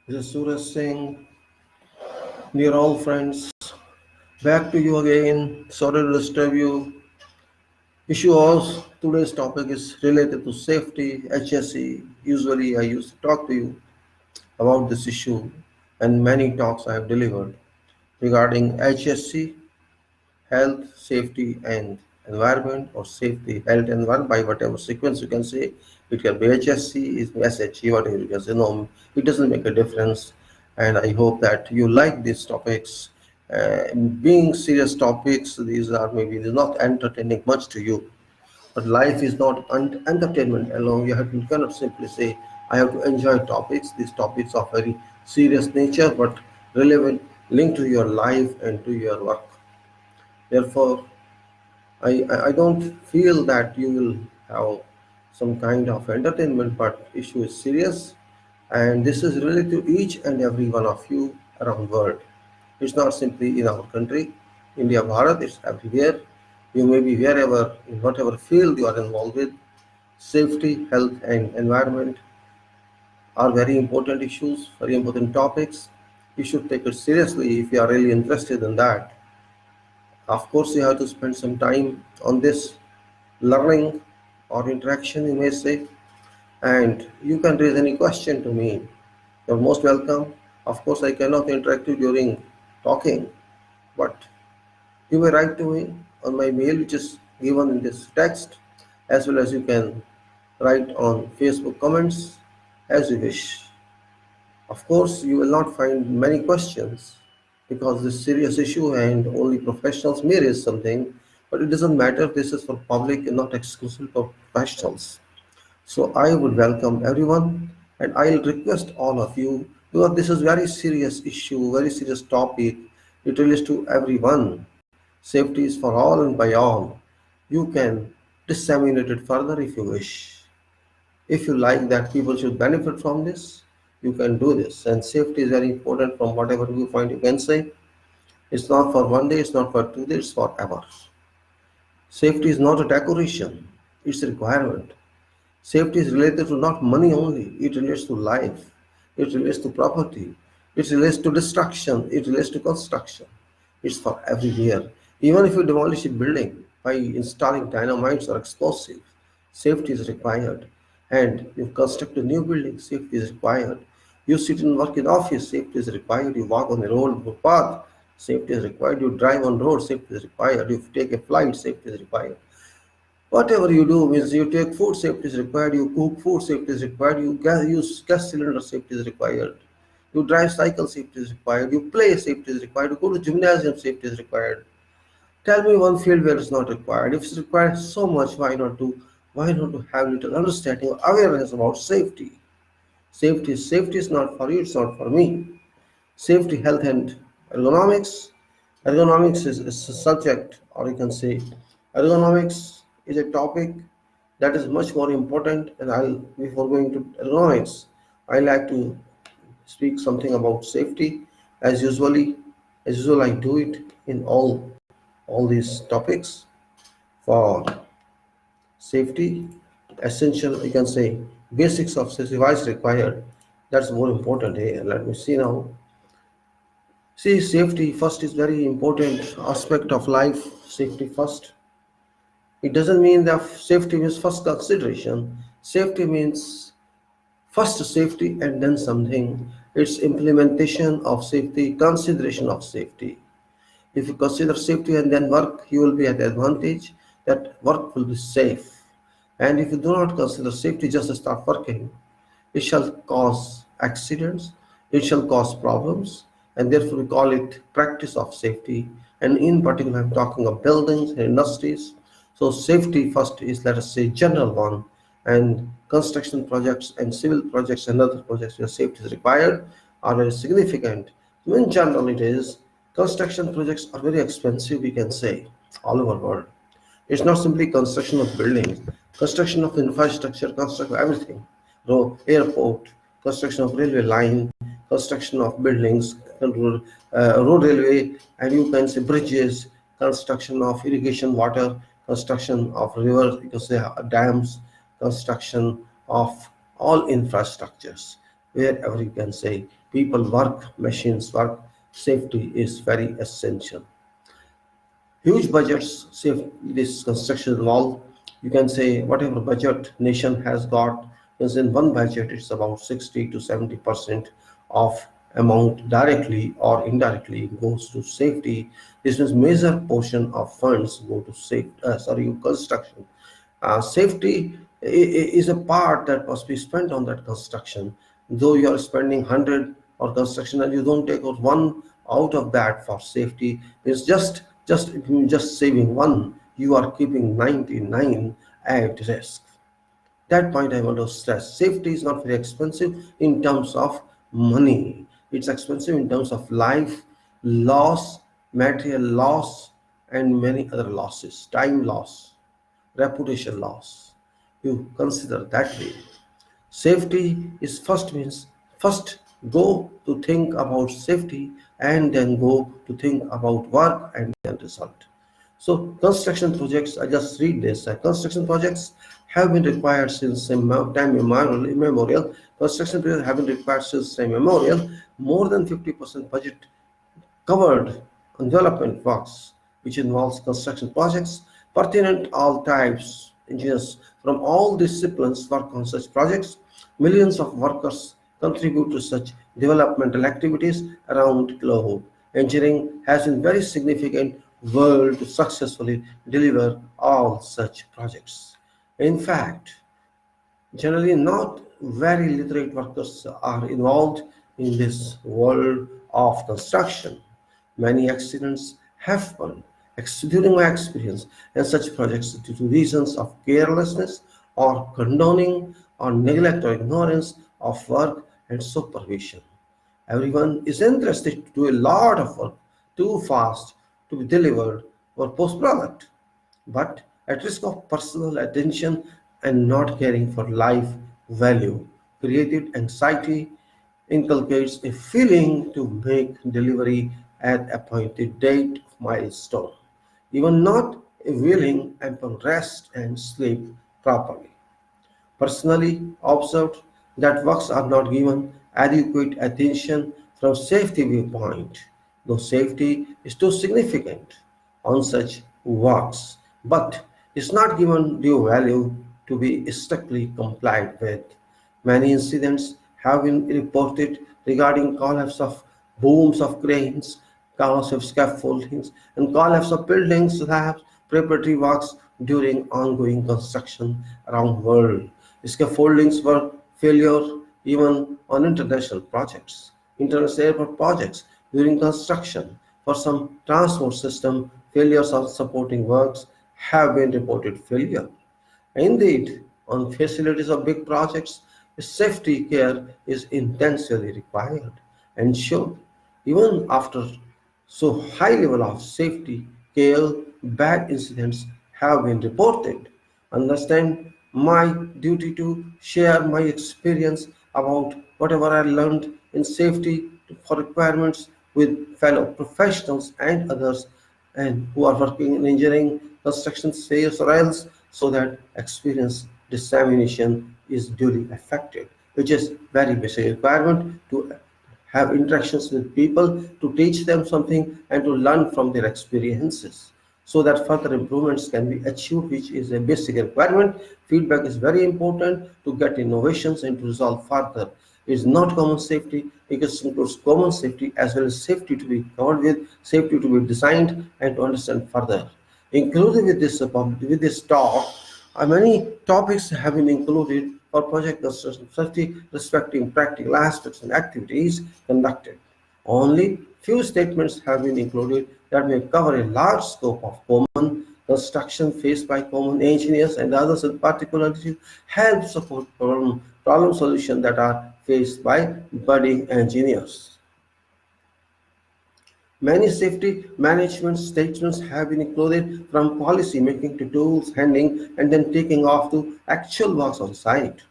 This is Suraj Singh. Dear all friends, back to you again. Sorry to disturb you. Issue of today's topic is related to safety, HSE. Usually, I used to talk to you about this issue, and many talks I have delivered regarding HSE, health, safety, and environment, or safety, health, and environment by whatever sequence you can say. It can be HSE, is SHE, whatever you can say. No, it doesn't make a difference. And I hope that you like these topics. Being serious topics, these are maybe not entertaining much to you, but life is not entertainment alone. You cannot simply say, I have to enjoy topics. These topics are very serious nature, but relevant, linked to your life and to your work. Therefore, I don't feel that you will have some kind of entertainment, but issue is serious, and this is related to each and every one of you around the world. It's not simply in our country, India, Bharat, it's everywhere. You may be wherever, in whatever field you are involved with. Safety, health, and environment are very important issues, very important topics. You should take it seriously if you are really interested in that. Of course, you have to spend some time on this learning or interaction, you may say, and you can raise any question to me. You're most welcome. Of course, I cannot interact with you during talking, but you may write to me on my mail, which is given in this text, as well as you can write on Facebook comments as you wish. Of course, you will not find many questions because this serious issue and only professionals may raise something, but it doesn't matter. This is for public and not exclusive for professionals. So I would welcome everyone and I'll request all of you because this is very serious issue, very serious topic. It relates to everyone. Safety is for all and by all. You can disseminate it further if you wish. If you like that people should benefit from this, you can do this. And safety is very important from whatever viewpoint you can say. It's not for one day, it's not for 2 days, it's forever. Safety is not a decoration, it's a requirement. Safety is related to not money only, it relates to life, it relates to property, it relates to destruction, it relates to construction. It's for everywhere. Even if you demolish a building by installing dynamites or explosives, safety is required. And you construct a new building, safety is required. You sit and work in office, safety is required. You walk on a road path, safety is required. You drive on road, safety is required. You take a flight, safety is required. Whatever you do means you take food, safety is required. You cook food, safety is required. You use gas cylinder, safety is required. You drive cycle, safety is required. You play, safety is required. You go to gymnasium, safety is required. Tell me one field where it's not required. If it's required so much, why not to have little understanding or awareness about safety? Safety is not for you, it's not for me. Safety, health, and ergonomics. Ergonomics is a subject, or you can say ergonomics is a topic that is much more important. And before going to ergonomics, I like to speak something about safety. As usual, I do it in all these topics. For safety, essential, you can say basics of safety device required. That's more important here. Let me see now. See, safety first is very important aspect of life. Safety first. It doesn't mean that safety means first consideration. Safety means first safety and then something. It's implementation of safety, consideration of safety. If you consider safety and then work, you will be at advantage. That work will be safe. And if you do not consider safety, just start working, it shall cause accidents, it shall cause problems, and therefore we call it practice of safety. And in particular, I'm talking of buildings and industries. So safety first is, let us say, general one, and construction projects and civil projects and other projects where safety is required are very significant. In general, it is construction projects are very expensive, we can say, all over the world. It's not simply construction of buildings, construction of infrastructure, construction of everything. Airport, construction of railway line, construction of buildings, road railway, and you can say bridges, construction of irrigation water, construction of rivers, you can say dams, construction of all infrastructures, wherever you can say People work, machines work, safety is very essential. Huge budgets save this construction involved. You can say whatever budget nation has got is in one budget, it's about 60 to 70% of amount directly or indirectly goes to safety. This means major portion of funds go to construction. Safety is a part that must be spent on that construction. Though you are spending 100 or construction and you don't take out one out of that for safety, it's just saving one. You are keeping 99 at risk. That point I want to stress. Safety is not very expensive in terms of money. It's expensive in terms of life, loss, material loss, and many other losses, time loss, reputation loss. You consider that way. Safety is first means first go to think about safety and then go to think about work and then result. So construction projects, I just read this. Construction projects have been required since time immemorial. Construction projects have been required since time immemorial. More than 50% budget covered on development works, which involves construction projects pertinent all types. Engineers from all disciplines work on such projects. Millions of workers contribute to such developmental activities around the globe. Engineering has been very significant world to successfully deliver all such projects. In fact, generally not very literate workers are involved in this world of construction. Many accidents happen during my experience in such projects due to reasons of carelessness or condoning or neglect or ignorance of work and supervision. Everyone is interested to do a lot of work too fast to be delivered or post product, but at risk of personal attention and not caring for life value. Created anxiety inculcates a feeling to make delivery at appointed date of milestone, even not a willing upon rest and sleep properly. Personally observed that works are not given adequate attention from safety viewpoint, though safety is too significant on such works, but is not given due value to be strictly complied with. Many incidents have been reported regarding collapse of booms of cranes, collapse of scaffoldings, and collapse of buildings slabs, preparatory works during ongoing construction around the world. Scaffoldings were failure even on international projects, international airport projects during construction. For some transport system, failures on supporting works have been reported failure. Indeed, on facilities of big projects, safety care is intensely required and should. Even after so high level of safety care, bad incidents have been reported. Understand my duty to share my experience about whatever I learned in safety for requirements with fellow professionals and others and who are working in engineering, construction, sales, or else, so that experience dissemination is duly affected, which is very basic requirement to have interactions with people, to teach them something and to learn from their experiences so that further improvements can be achieved, which is a basic requirement. Feedback is very important to get innovations and to resolve further. It is not common safety, it includes common safety as well as safety to be covered with, safety to be designed and to understand further. Included with this talk, many topics have been included for project construction safety respecting practical aspects and activities conducted. Only few statements have been included that may cover a large scope of common construction faced by common engineers and others, in particular to help support problem solution that are faced by budding engineers. Many safety management statements have been included from policy making to tools handling and then taking off to actual works on site.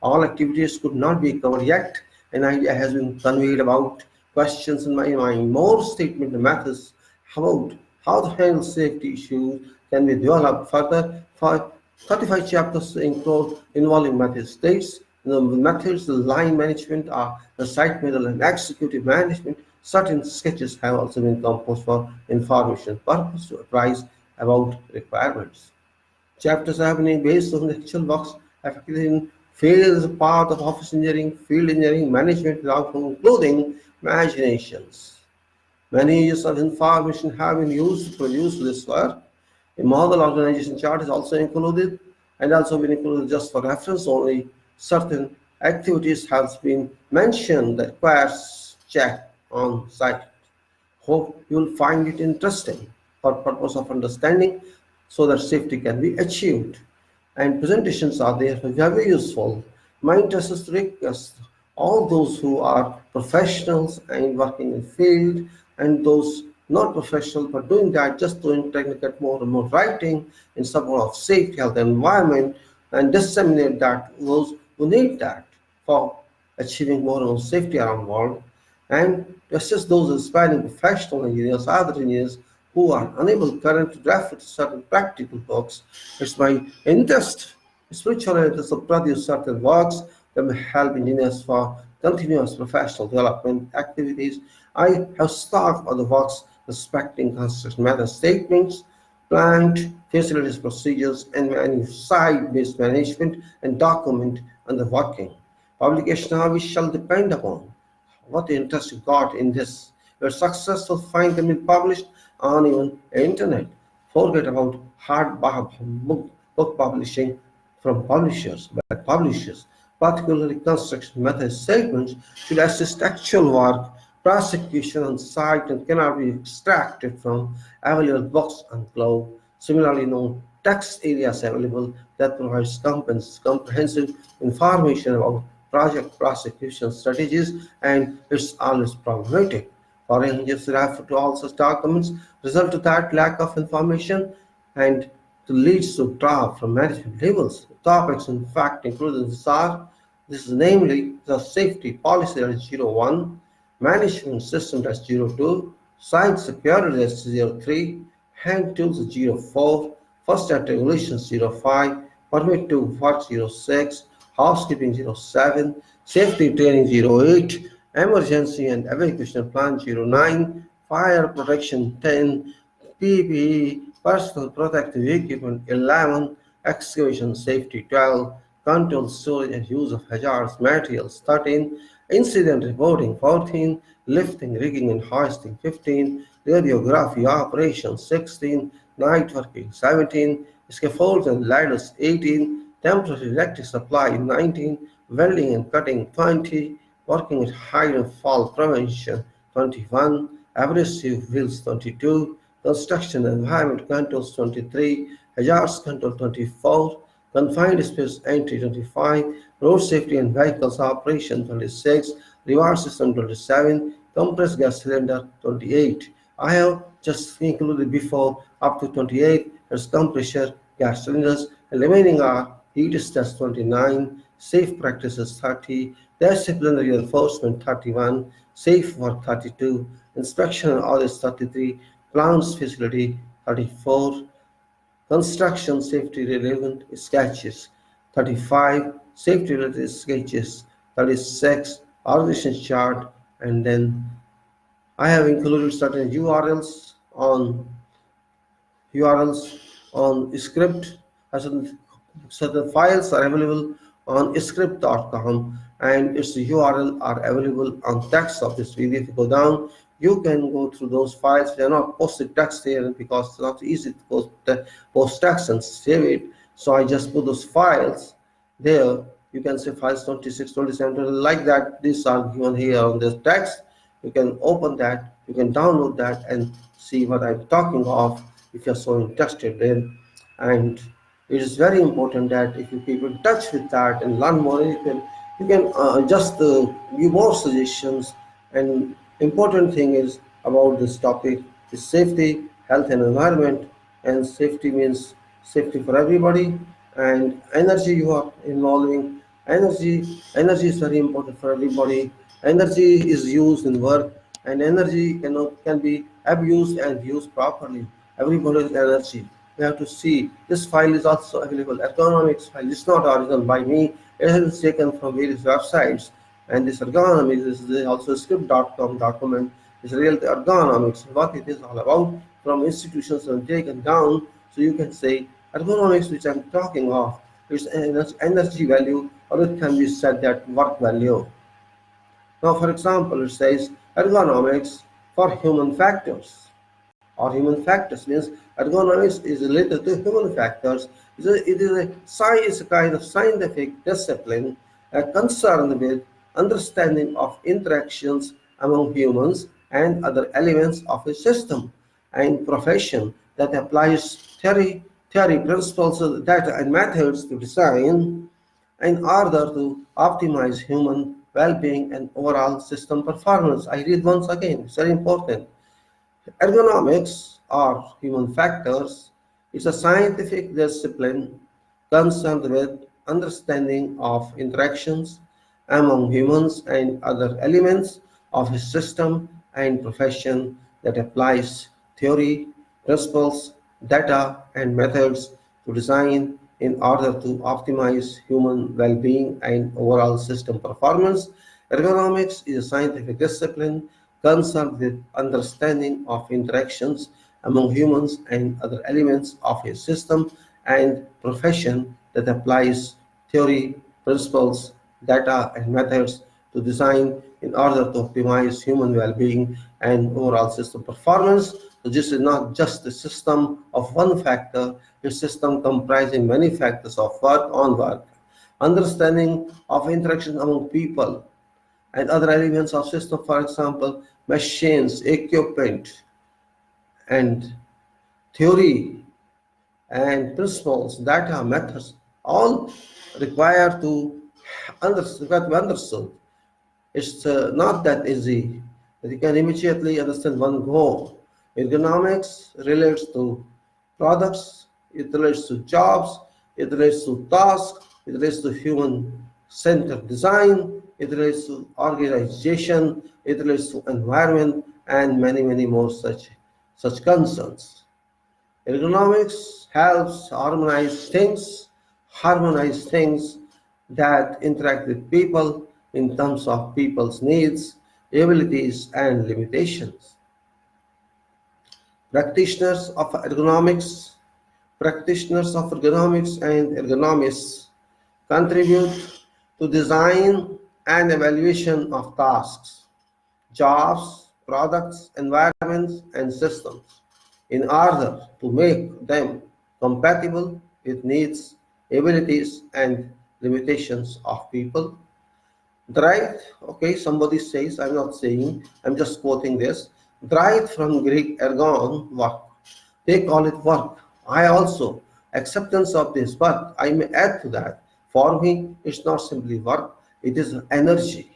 All activities could not be covered yet. An idea has been conveyed about questions in my mind. More statement methods about how to handle safety issues can be developed further for 35 chapters include involving Matthew states The methods, the line management, the site middle and executive management. Certain sketches have also been composed for information purpose to apprise about requirements. Chapters happening based on the actual works effectively in fields as a part of office engineering, field engineering, management without including imaginations. Many uses of information have been used to produce this work. A model organization chart is also included and also been included just for reference only. Certain activities have been mentioned that requires check on site. Hope you will find it interesting for purpose of understanding so that safety can be achieved. And presentations are therefore very useful. My interest is to request all those who are professionals and working in field and those not professional but doing that just to trying to get more and more writing in support of safety, health, and environment and disseminate that to those who need that for achieving more and more safety around the world and to assist those aspiring professional engineers, other engineers who are unable currently to refer to certain practical books. It's my interest, spiritual interest to produce certain works that may help engineers for continuous professional development activities. I have started other works respecting construction method statements, plant, facilities procedures, and site-based management and document under working. Publication how we shall depend upon what interest you got in this. You're successful, find them published on even internet. Forget about book publishing from publishers, but publishers, particularly construction method statements, should assist actual work, prosecution on site and cannot be extracted from available books and cloud. Similarly, no text areas available that provides comprehensive information about project prosecution strategies and it's always problematic. Foreign engineers refer to all such documents, result to that lack of information and to leads to draft from management levels. Topics in fact included this is namely the safety policy that is 01, management system that's 02, site security that's 03, hand tools is 04, first aid regulations 05, permit to work 06, housekeeping 07, safety training 08, emergency and evacuation plan 09, fire protection 10, PPE, personal protective equipment 11, excavation safety 12, control storage and use of hazardous materials 13, incident reporting 14, lifting, rigging and hoisting 15, radiography operations 16, night working 17, scaffolds and ladders 18, temporary electric supply 19, welding and cutting 20, working with height and fall prevention 21, abrasive wheels 22, construction and environment controls 23, hazards control 24, confined space entry 25, road safety and vehicles operation 26, reverse system 27, compressed gas cylinder 28. I have just included before up to 28 as compressor gas cylinders, and remaining are heat stats 29, safe practices 30, disciplinary enforcement 31, safe work 32, inspection and audits 33, plants facility 34, construction safety relevant sketches 35, safety related sketches 36, organization chart, and then I have included certain URLs on script. Certain files are available on script.com and its URL are available on text of this video. If you go down, you can go through those files. They are not posted text here because it's not easy to post text and save it. So I just put those files there. You can see files 26, 27, like that. These are given here on this text. You can open that, you can download that and see what I'm talking of if you're so interested in. And it is very important that if you keep in touch with that and learn more, you can just give more suggestions. And important thing is about this topic is safety, health and environment. And safety means safety for everybody. And energy you are involving. Energy is very important for everybody. Energy is used in work, and energy can be abused and used properly. Everybody has energy. We have to see this file is also available. Ergonomics file. It's not original by me. It has been taken from various websites, and this ergonomics is also script.com document is real ergonomics, what it is all about from institutions and taken down. So you can say ergonomics, which I'm talking of, is energy value, or it can be said that work value. Now, for example, it says ergonomics for human factors, or human factors means ergonomics is related to human factors. It is a kind of scientific discipline concerned with understanding of interactions among humans and other elements of a system and profession that applies theory principles, data, and methods to design in order to optimize human well-being and overall system performance. I read once again, it's very important. Ergonomics, or human factors, is a scientific discipline concerned with understanding of interactions among humans and other elements of a system and profession that applies theory, principles, data, and methods to design in order to optimize human well-being and overall system performance. Ergonomics is a scientific discipline concerned with understanding of interactions among humans and other elements of a system and profession that applies theory, principles, data, and methods to design in order to optimize human well-being and overall system performance. So this is not just a system of one factor, it's a system comprising many factors of work on work, understanding of interaction among people and other elements of system, for example, machines, equipment, and theory and principles, data, methods, all require to understood. It's not that easy that you can immediately understand one go. Ergonomics relates to products, it relates to jobs, it relates to tasks, it relates to human-centered design, it relates to organization, it relates to environment, and many more such concerns. Ergonomics helps harmonize things that interact with people in terms of people's needs, abilities, and limitations. Practitioners of ergonomics, and ergonomists contribute to design and evaluation of tasks, jobs, products, environments, and systems in order to make them compatible with needs, abilities, and limitations of people. Derived, okay, somebody says, I'm not saying, I'm just quoting this. Derived from Greek ergon, work. They call it work. I also acceptance of this, but I may add to that. For me, it's not simply work, it is energy.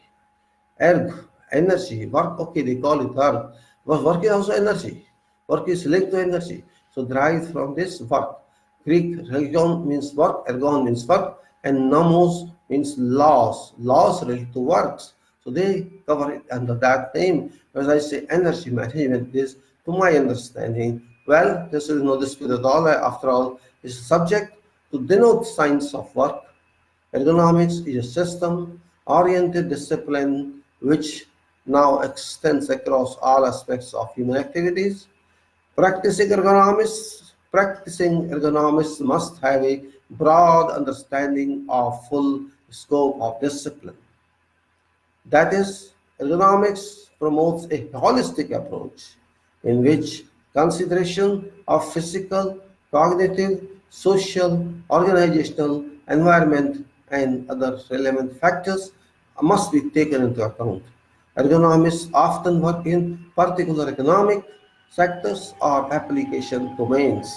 Energy, work, okay, they call it work. But work is also energy. Work is linked to energy. So derived from this work. Greek ergon means work, ergon means work, and nomos means laws. Laws relate to works. So they cover it under that name. As I say, energy management is, to my understanding, well, this is no dispute at all. After all, it's a subject to denote science of work. Ergonomics is a system-oriented discipline which now extends across all aspects of human activities. Practicing ergonomists must have a broad understanding of full scope of discipline. That is, ergonomics promotes a holistic approach in which consideration of physical, cognitive, social, organizational, environment, and other relevant factors must be taken into account. Ergonomists often work in particular economic sectors or application domains.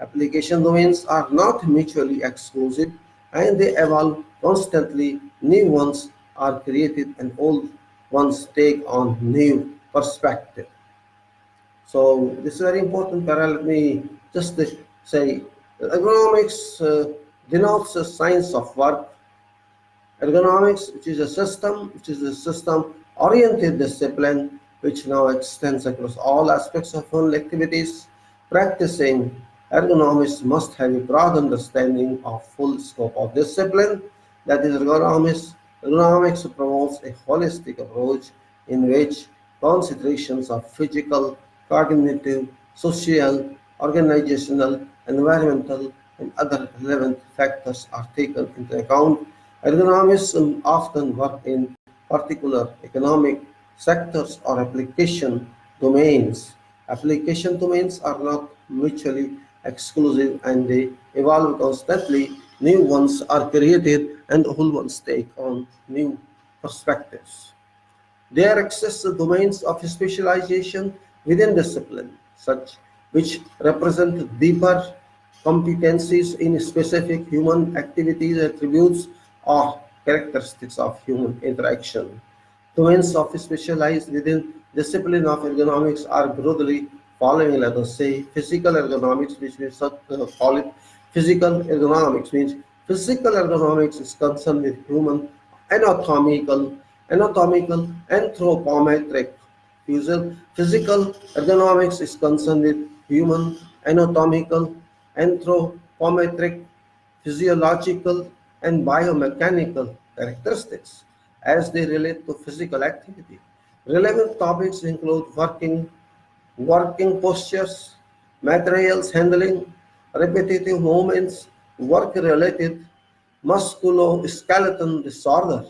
Application domains are not mutually exclusive and they evolve constantly. New ones are created and old ones take on new perspective. So this is very important. Let me just say ergonomics denotes a science of work. Ergonomics, which is a system-oriented discipline which now extends across all aspects of human activities. Practicing ergonomists must have a broad understanding of full scope of discipline. that is ergonomics. Ergonomics promotes a holistic approach in which considerations of physical, cognitive, social, organizational, environmental, and other relevant factors are taken into account. Ergonomists often work in particular economic sectors or application domains. Application domains are not mutually exclusive and they evolve constantly. New ones are created and old ones take on new perspectives. There exist domains of specialization within discipline, such which represent deeper competencies in specific human activities, attributes, or characteristics of human interaction. Domains of specialized within discipline of ergonomics are broadly following, let us say, physical ergonomics, which we call it physical ergonomics, means physical ergonomics is concerned with human anatomical, anthropometric. Physical ergonomics is concerned with human anatomical, anthropometric, physiological, and biomechanical characteristics as they relate to physical activity. Relevant topics include working postures, materials handling, repetitive movements, work-related musculoskeletal disorder,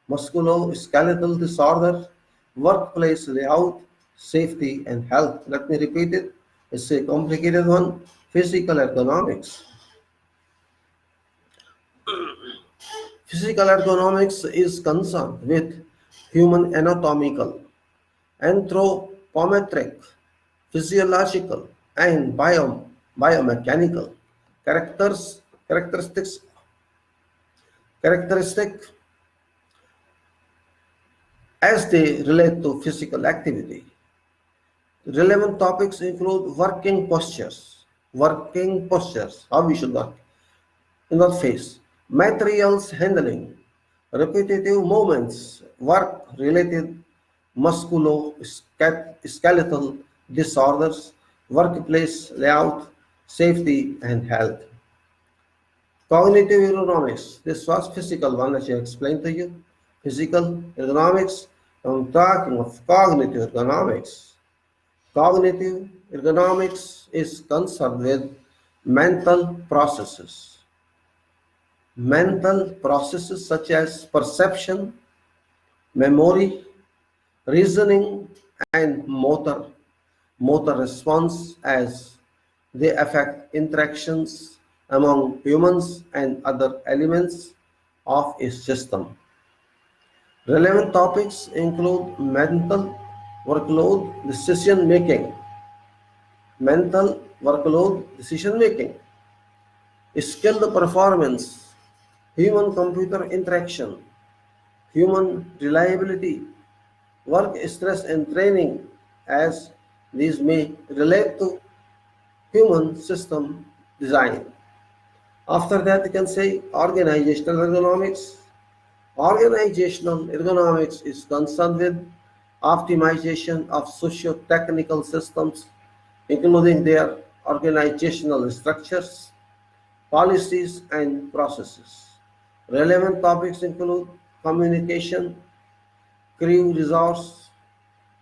musculoskeletal disorder, workplace layout, safety, and health. Let me repeat it. It's a complicated one. Physical ergonomics. Physical ergonomics is concerned with human anatomical, anthropometric, physiological, and biomechanical characters, characteristics, characteristic as they relate to physical activity. Relevant topics include working postures, how we should work in that phase, materials handling, repetitive movements, work-related musculoskeletal disorders, workplace layout, safety, and health. Cognitive ergonomics. This was physical one, as I explained to you. Physical ergonomics. I'm talking of cognitive ergonomics. Cognitive ergonomics is concerned with mental processes. Mental processes such as perception, memory, reasoning, and motor response as they affect interactions among humans and other elements of a system. Relevant topics include mental workload decision making, skilled performance, human computer interaction, human reliability, work stress and training, as these may relate to human system design. After that, you can say organizational ergonomics. Organizational ergonomics is concerned with optimization of socio-technical systems, including their organizational structures, policies, and processes. Relevant topics include communication, crew resource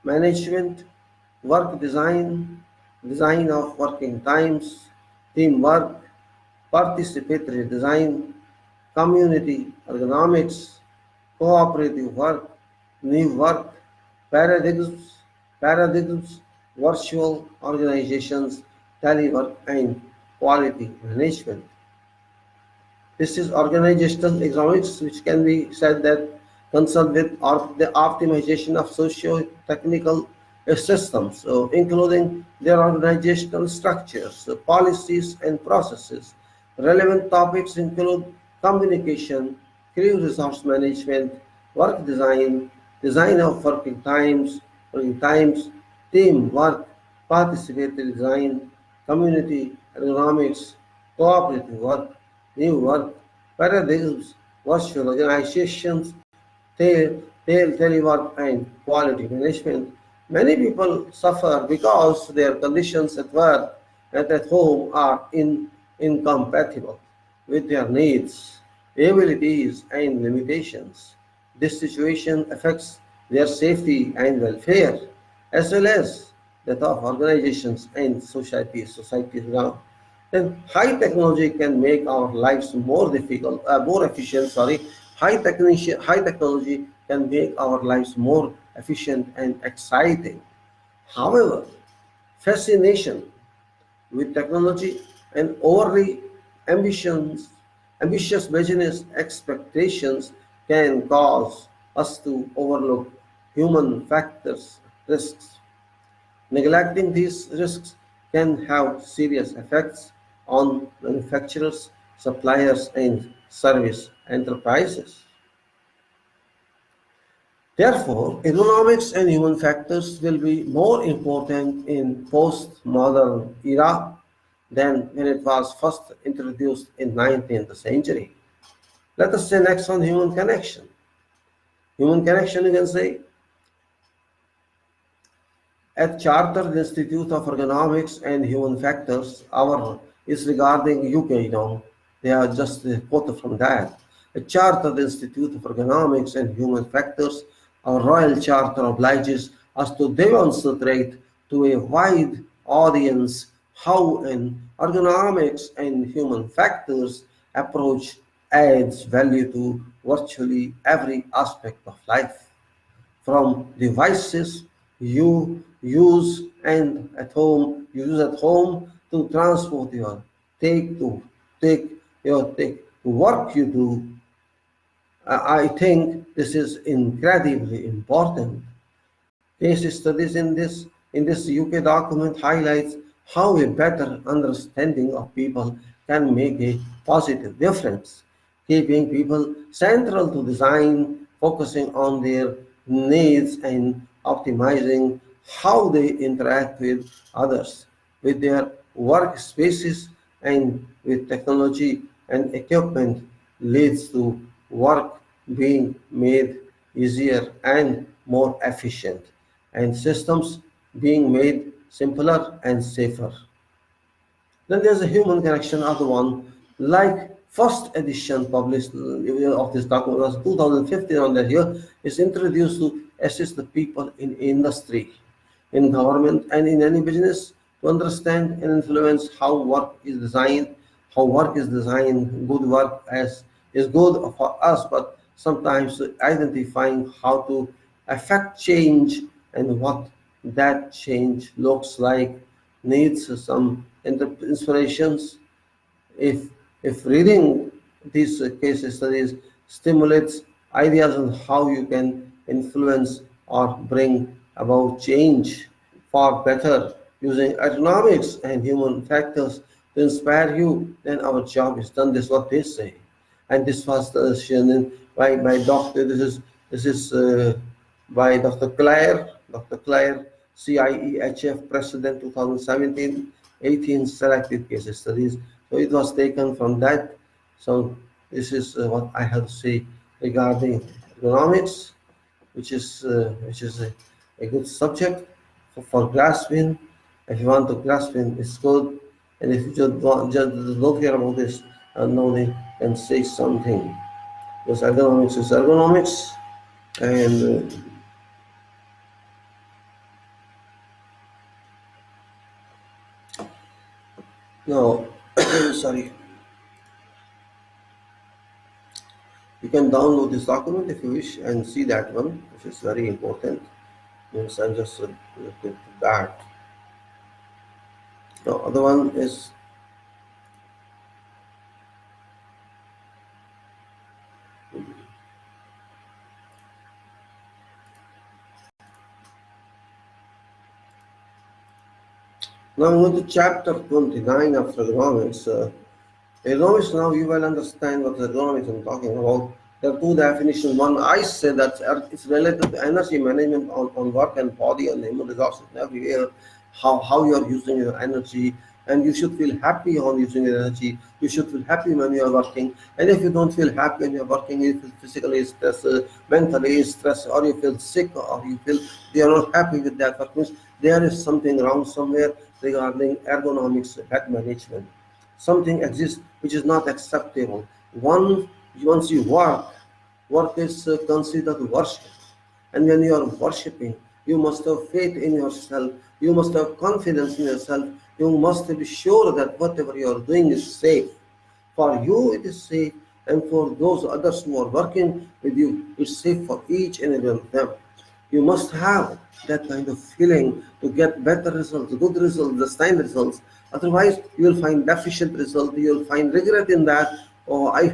management, work design, design of working times, teamwork, participatory design, community ergonomics, cooperative work, new work, paradigms, virtual organizations, telework, and quality management. This is organizational economics, which can be said that concerned with the optimization of socio-technical systems, so including their organizational structures, policies, and processes. Relevant topics include communication, crew resource management, work design, design of working times, teamwork, participatory design, community ergonomics, cooperative work, new work, paradigms, virtual organizations, telework, and quality management. Many people suffer because their conditions at work and at home are incompatible with their needs. abilities, and limitations. This situation affects their safety and welfare, as well as that of organizations and societies around. Then high technology can make our lives more efficient. Sorry, high technology can make our lives more efficient and exciting. However, fascination with technology and overly ambitions, ambitious business expectations can cause us to overlook human factors risks. Neglecting these risks can have serious effects on manufacturers, suppliers, and service enterprises. Therefore, economics and human factors will be more important in post-modern era than when it was first introduced in 19th century. Let us say next on human connection. Human connection, you can say, at Chartered Institute of Ergonomics and Human Factors, our is regarding UK, they are just quoted from that. A Chartered Institute of Ergonomics and Human Factors, our Royal Charter obliges us to demonstrate to a wide audience how an ergonomics and human factors approach adds value to virtually every aspect of life from devices you use at home to transport your take work you do. I think this is incredibly important. Case studies in this UK document highlights how a better understanding of people can make a positive difference, keeping people central to design, focusing on their needs and optimizing how they interact with others, with their workspaces and with technology and equipment leads to work being made easier and more efficient and systems being made simpler and safer. Then there's a human connection, other one, like first edition published of this document was 2015 on that year, is introduced to assist the people in industry, in government, and in any business to understand and influence how work is designed, good work as is good for us, but sometimes identifying how to affect change and what that change looks like needs some inspirations. If if reading these case studies stimulates ideas on how you can influence or bring about change for better using economics and human factors to inspire you, then our job is done. This is what they say. And this was shown by Dr. This is by Dr. Claire, CIEHF President 2017, 18 selected case studies. So it was taken from that. So this is what I have to say regarding economics, which is a good subject for grasping. If you want to grasp it, it's good. And if you just don't care about this, unknowingly, and say something. Because ergonomics is ergonomics, and now, sorry, you can download this document if you wish and see that one, which is very important. Means I'm just looking to that. The other one is now I'm going to chapter 29 of ergonomics. Ergonomics, now you will understand what ergonomics I'm talking about. There are two definitions. One, I say that it's related to energy management on work and body and human resources and everywhere, how you are using your energy. And you should feel happy on using your energy. You should feel happy when you are working. And if you don't feel happy when you're working, you feel physically stressed, mentally stressed, or you feel sick, or you feel you are not happy with that work, means there is something wrong somewhere regarding ergonomics head management. Something exists which is not acceptable. One Once you work is considered worship. And when you are worshipping, you must have faith in yourself, you must have confidence in yourself, you must be sure that whatever you are doing is safe. For you, it is safe, and for those others who are working with you, it's safe for each and every one of them. You must have that kind of feeling to get better results, good results, sustained results. Otherwise, you will find deficient result. You will find regret in that. Oh, I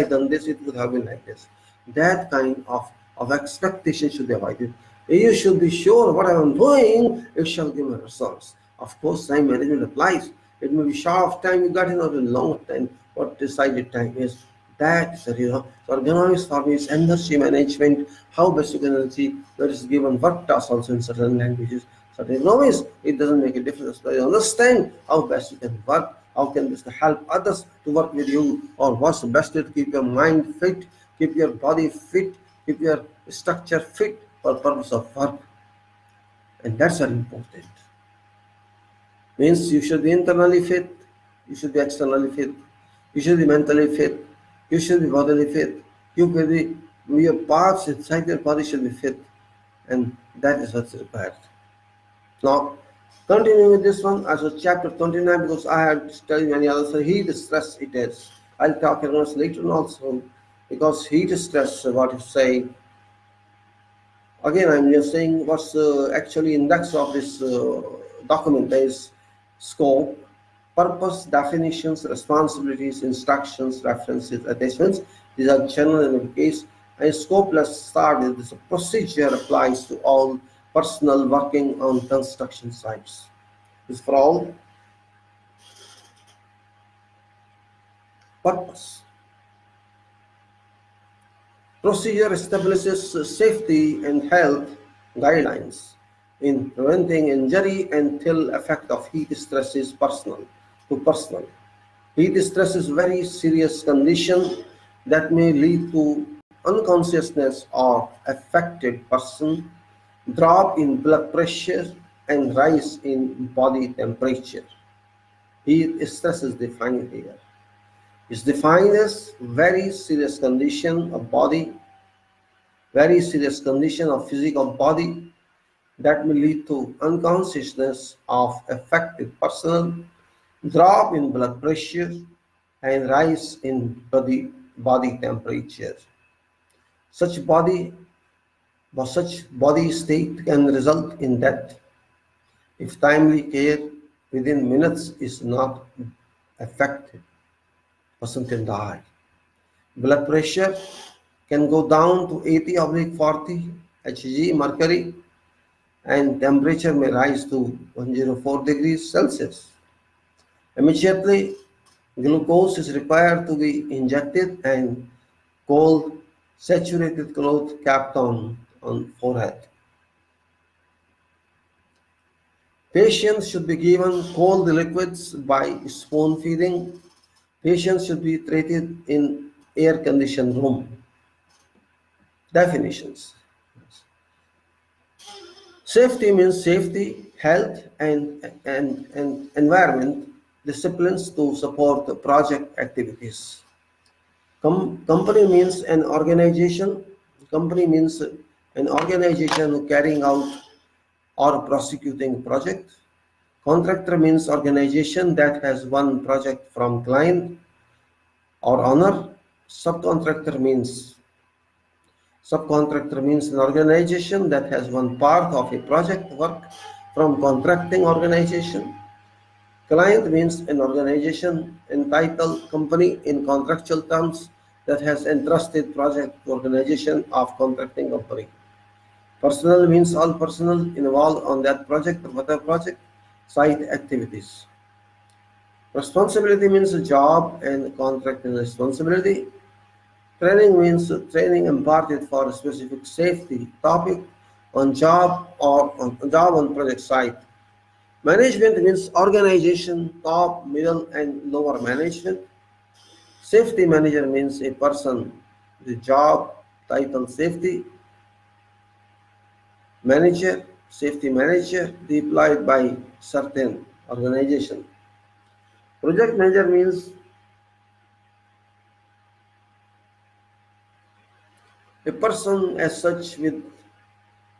done this, it would have been like this. That kind of expectation should be avoided. You should be sure what I am doing, it shall give me results. Of course, time management applies. It may be short of time you got in or long time. What decided time is. That is the real. So ergonomics for me is energy management, how best you can energy, that is given work tasks also in certain languages. So ergonomics, it doesn't make a difference. But you understand how best you can work, how can this help others to work with you, or what's the best way to keep your mind fit, keep your body fit, keep your structure fit for purpose of work. And that's very important. Means you should be internally fit, you should be externally fit, you should be mentally fit, you should be bodily fit, you could be your parts inside your body should be fit, and that is what's required. Now, continue with this one as a chapter 29 because I had studied many others. So heat stress it is. I'll talk about it later on also because heat stress, what you say. Again, I'm just saying what's actually index of this document is scope, purpose, definitions, responsibilities, instructions, references, attachments. These are general in the case. And scope, let's start with this. Procedure applies to all personnel working on construction sites. This for all. Purpose. Procedure establishes safety and health guidelines in preventing injury until effect of heat stress is personal to personal. Heat stress is very serious condition that may lead to unconsciousness of affected person, drop in blood pressure, and rise in body temperature. Heat stress is defined here. It's defined as very serious condition of body, very serious condition of physical body that may lead to unconsciousness of affected person, drop in blood pressure, and rise in body temperature. Such body such body state can result in death if timely care within minutes is not effective. Person can die. Blood pressure can go down to 80/40 Hg mercury and temperature may rise to 104 degrees Celsius. Immediately, glucose is required to be injected and cold saturated cloth capped on forehead. Patients should be given cold liquids by spoon feeding. Patients should be treated in air-conditioned room. Definitions. Safety means safety, health, and environment disciplines to support the project activities. Company means an organization. Company means an organization carrying out or prosecuting project. Contractor means organization that has one project from client or owner. Subcontractor means an organization that has one part of a project work from contracting organization. Client means an organization entitled company in contractual terms that has entrusted project to organization of contracting company. Personnel means all personnel involved on that project or other project site activities. Responsibility means a job and contract and responsibility. Training means training imparted for a specific safety topic on job or on project site. Management means organization, top, middle, and lower management. Safety manager means a person, the job title safety manager, safety manager deployed by certain organization. Project manager means A person as such with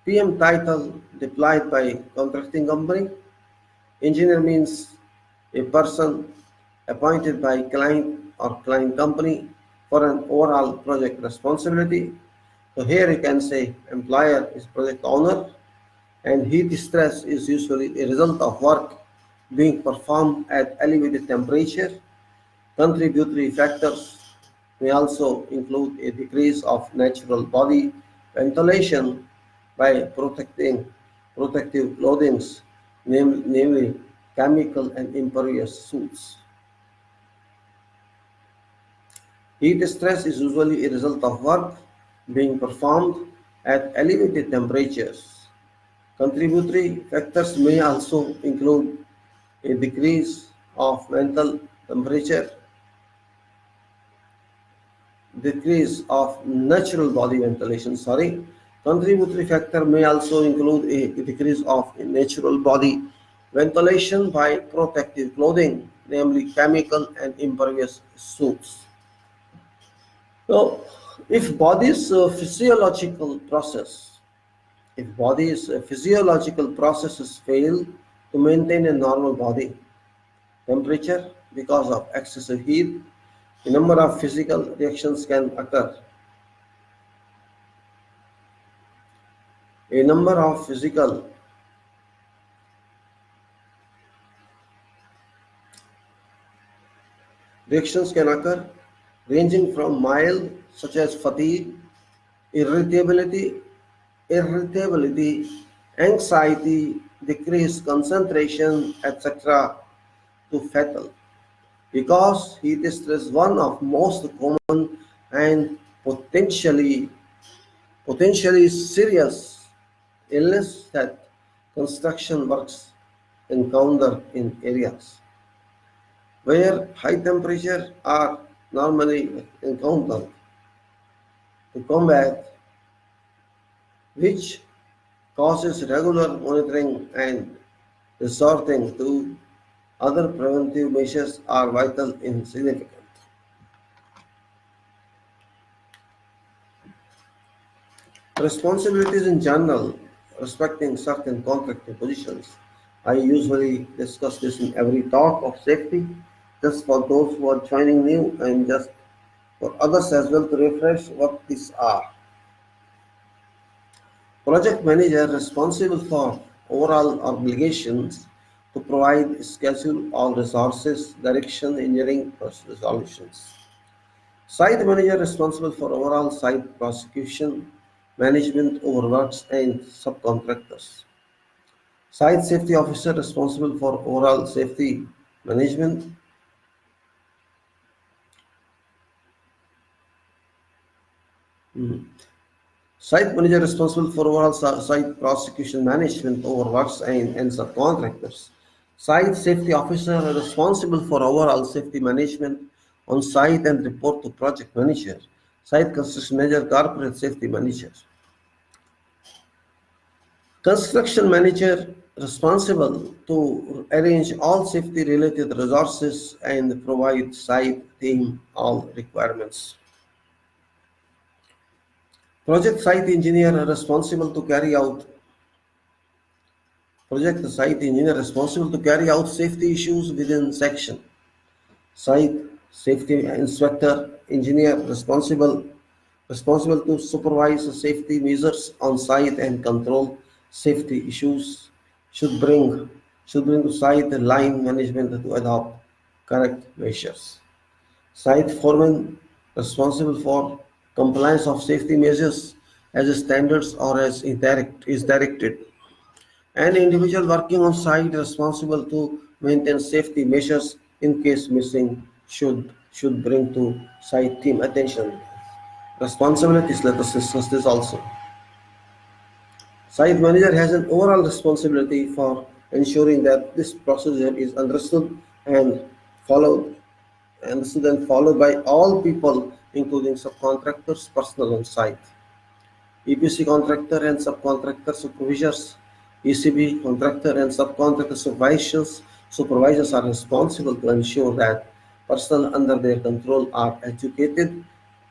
PM title deployed by contracting company. Engineer means a person appointed by client or client company for an overall project responsibility. So here you can say employer is project owner, and heat stress is usually a result of work being performed at elevated temperature. Contributory factors may also include a decrease of natural body ventilation by protective clothings, namely chemical and impervious suits. Heat stress is usually a result of work being performed at elevated temperatures. Contributory factors may also include a decrease of mental temperature, decrease of natural body ventilation. Contributory factor may also include a decrease of natural body ventilation by protective clothing, namely chemical and impervious suits. So, if body's physiological process, if body's physiological processes fail to maintain a normal body temperature because of excessive heat, a number of physical reactions can occur. A number of physical reactions can occur, ranging from mild, such as fatigue, irritability, anxiety, decreased concentration, etc., to fatal. Because heat stress is one of most common and potentially serious illness that construction workers encounter in areas where high temperatures are normally encountered. To combat which causes regular monitoring and resorting to other preventive measures are vital and significant. Responsibilities in general respecting certain contracting positions. I usually discuss this in every talk of safety, just for those who are joining new and just for others as well to refresh what these are. Project manager responsible for overall obligations to provide schedule all resources, direction, engineering solutions. Site manager responsible for overall site prosecution, management over works and subcontractors. Site safety officer responsible for overall safety management. Site manager responsible for overall site prosecution management over works and subcontractors. Site safety officer responsible for overall safety management on site and report to project manager. Site construction manager, corporate safety manager. Construction manager responsible to arrange all safety related resources and provide site team all requirements. Project site engineer responsible to carry out safety issues within section. Site safety inspector engineer responsible to supervise safety measures on site and control safety issues, should bring to site line management to adopt correct measures. Site foreman responsible for compliance of safety measures as standards or as is directed. An individual working on site responsible to maintain safety measures in case missing should bring to site team attention. Responsibilities, let us discuss this also. Site manager has an overall responsibility for ensuring that this procedure is and followed understood and followed by all people, including subcontractors, personnel on site. EPC contractor and subcontractor supervisors, ECB contractor and subcontractor supervisors are responsible to ensure that personnel under their control are educated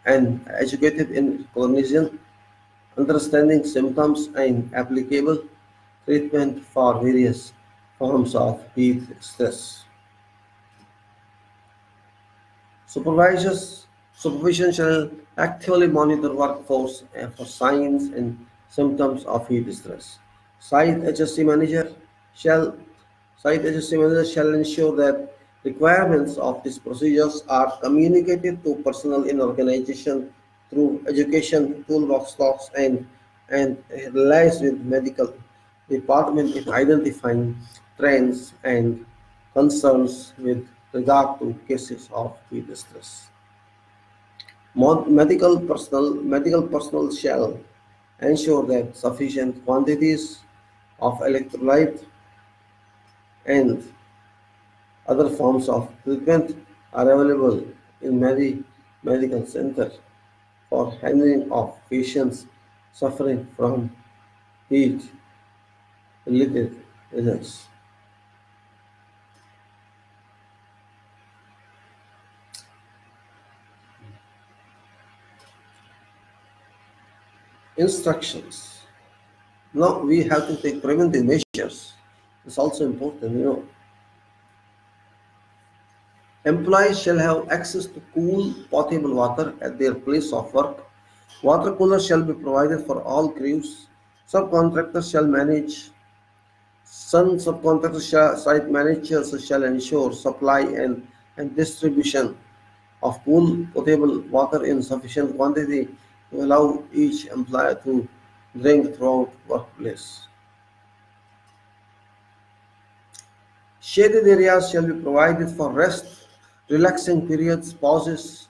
and educated in cognition, understanding symptoms, and applicable treatment for various forms of heat stress. Supervisors Supervision shall actively monitor workforce for signs and symptoms of heat stress. Site HSC manager shall Site HSC manager shall ensure that requirements of these procedures are communicated to personnel in organization through education, toolbox talks, and relies with medical department in identifying trends and concerns with regard to cases of heat stress. Medical personnel shall ensure that sufficient quantities of electrolyte and other forms of treatment are available in many medical centers for handling of patients suffering from heat-related illness. Instructions. Now we have to take preventive measures. It's also important. Employees shall have access to cool, potable water at their place of work. Water coolers shall be provided for all crews. Subcontractors shall manage. Some site managers shall ensure supply and distribution of cool, potable water in sufficient quantity to allow each employee to drink throughout workplace. Shaded areas shall be provided for rest, relaxing periods, pauses.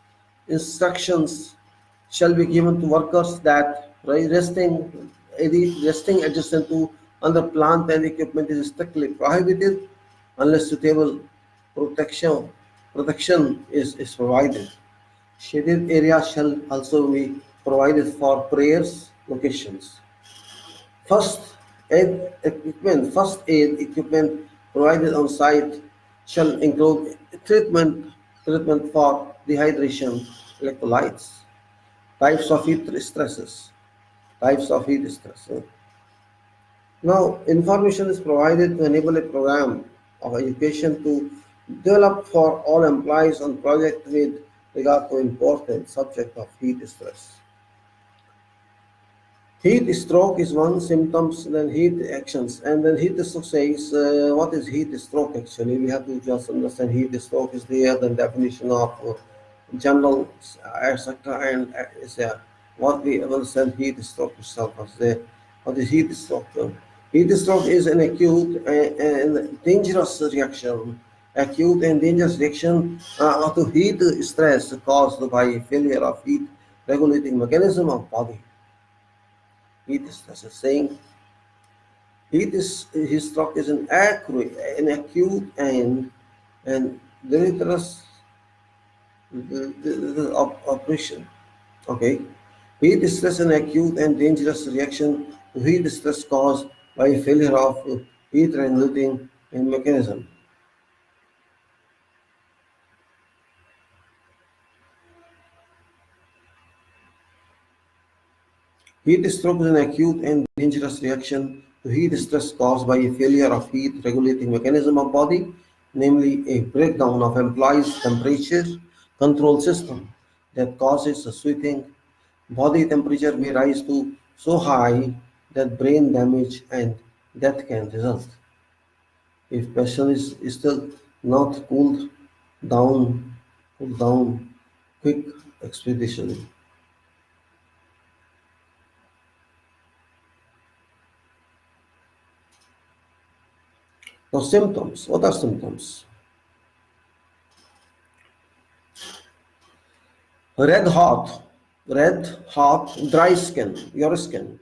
Instructions shall be given to workers that resting adjacent to other plant and equipment is strictly prohibited unless suitable protection protection is provided. Shaded areas shall also be provided for prayers locations. First aid equipment provided on site shall include treatment for dehydration, electrolytes, types of heat stresses, types of heat stress. Now, information is provided to enable a program of education to develop for all employees on project with regard to important subject of heat stress. Heat stroke is one symptoms, then heat actions, and then heat stroke says what is heat stroke actually. We have to just understand heat stroke is there, the definition of general sector, and is what we understand heat stroke itself as there. What is heat stroke? Heat stroke is an and dangerous reaction, acute and dangerous reaction to heat stress caused by failure of heat regulating mechanism of body. Heat stress is saying heat stroke is an acute and dangerous operation. Okay, heat stress is an acute and dangerous reaction to heat stress caused by failure of heat regulating mechanism. Heat stroke is an acute and dangerous reaction to heat stress caused by a failure of heat regulating mechanism of body, namely a breakdown of employees' temperature control system that causes a sweating. Body temperature may rise to so high that brain damage and death can result. If patient is still not down, cooled down quick expeditiously. Now symptoms. What are symptoms? Red hot, dry skin, your skin.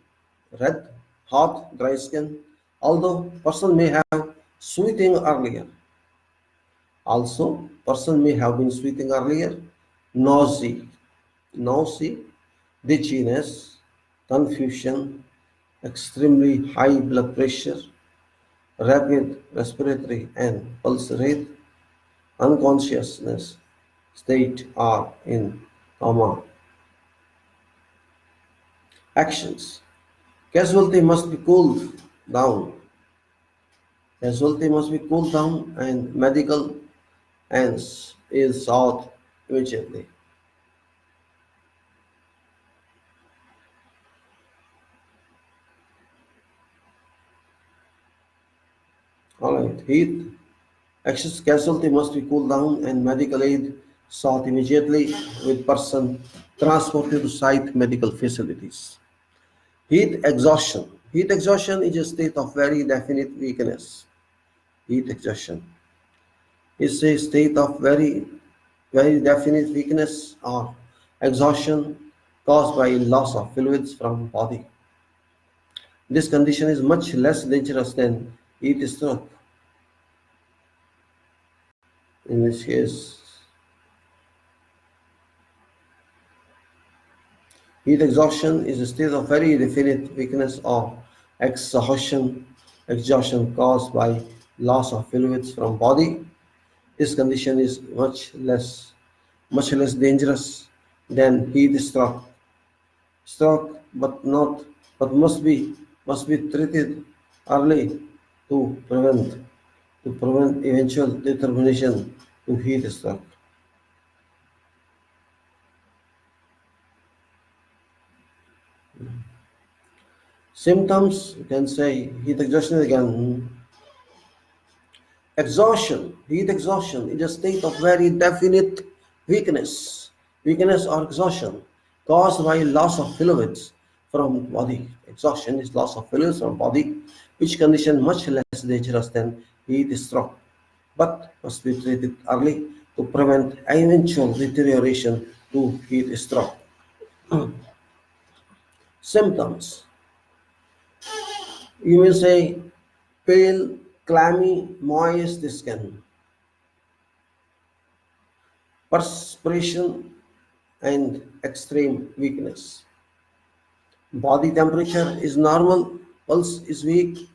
Red, hot, dry skin. Although person may have sweating earlier. Also, person may have been sweating earlier. Nausea, nausea, dizziness, confusion, extremely high blood pressure, rapid respiratory and pulse rate, unconsciousness state are in coma. Actions. Casualty must be cooled down. Casualty must be cooled down and medical ends is sought immediately. Alright, heat. Actions casualty must be cooled down and medical aid sought immediately with person transported to site medical facilities. Heat exhaustion. Heat exhaustion is a state of very definite weakness. Heat exhaustion is a state of very definite weakness or exhaustion caused by loss of fluids from body. This condition is much less dangerous than heat stroke. In this case, heat exhaustion is a state of very definite weakness or exhaustion caused by loss of fluids from body. This condition is much less dangerous than heat stroke. Stroke, but must be treated early to prevent eventual determination to heat stroke. Symptoms, you can say heat exhaustion again. Exhaustion, heat exhaustion is a state of very definite weakness or exhaustion caused by loss of fluids from body. Exhaustion is loss of fluids from body, which condition much less dangerous than heat stroke, but must be treated early to prevent eventual deterioration to heat stroke. Symptoms, you may say pale, clammy, moist skin, perspiration, and extreme weakness. Body temperature is normal, pulse is weak,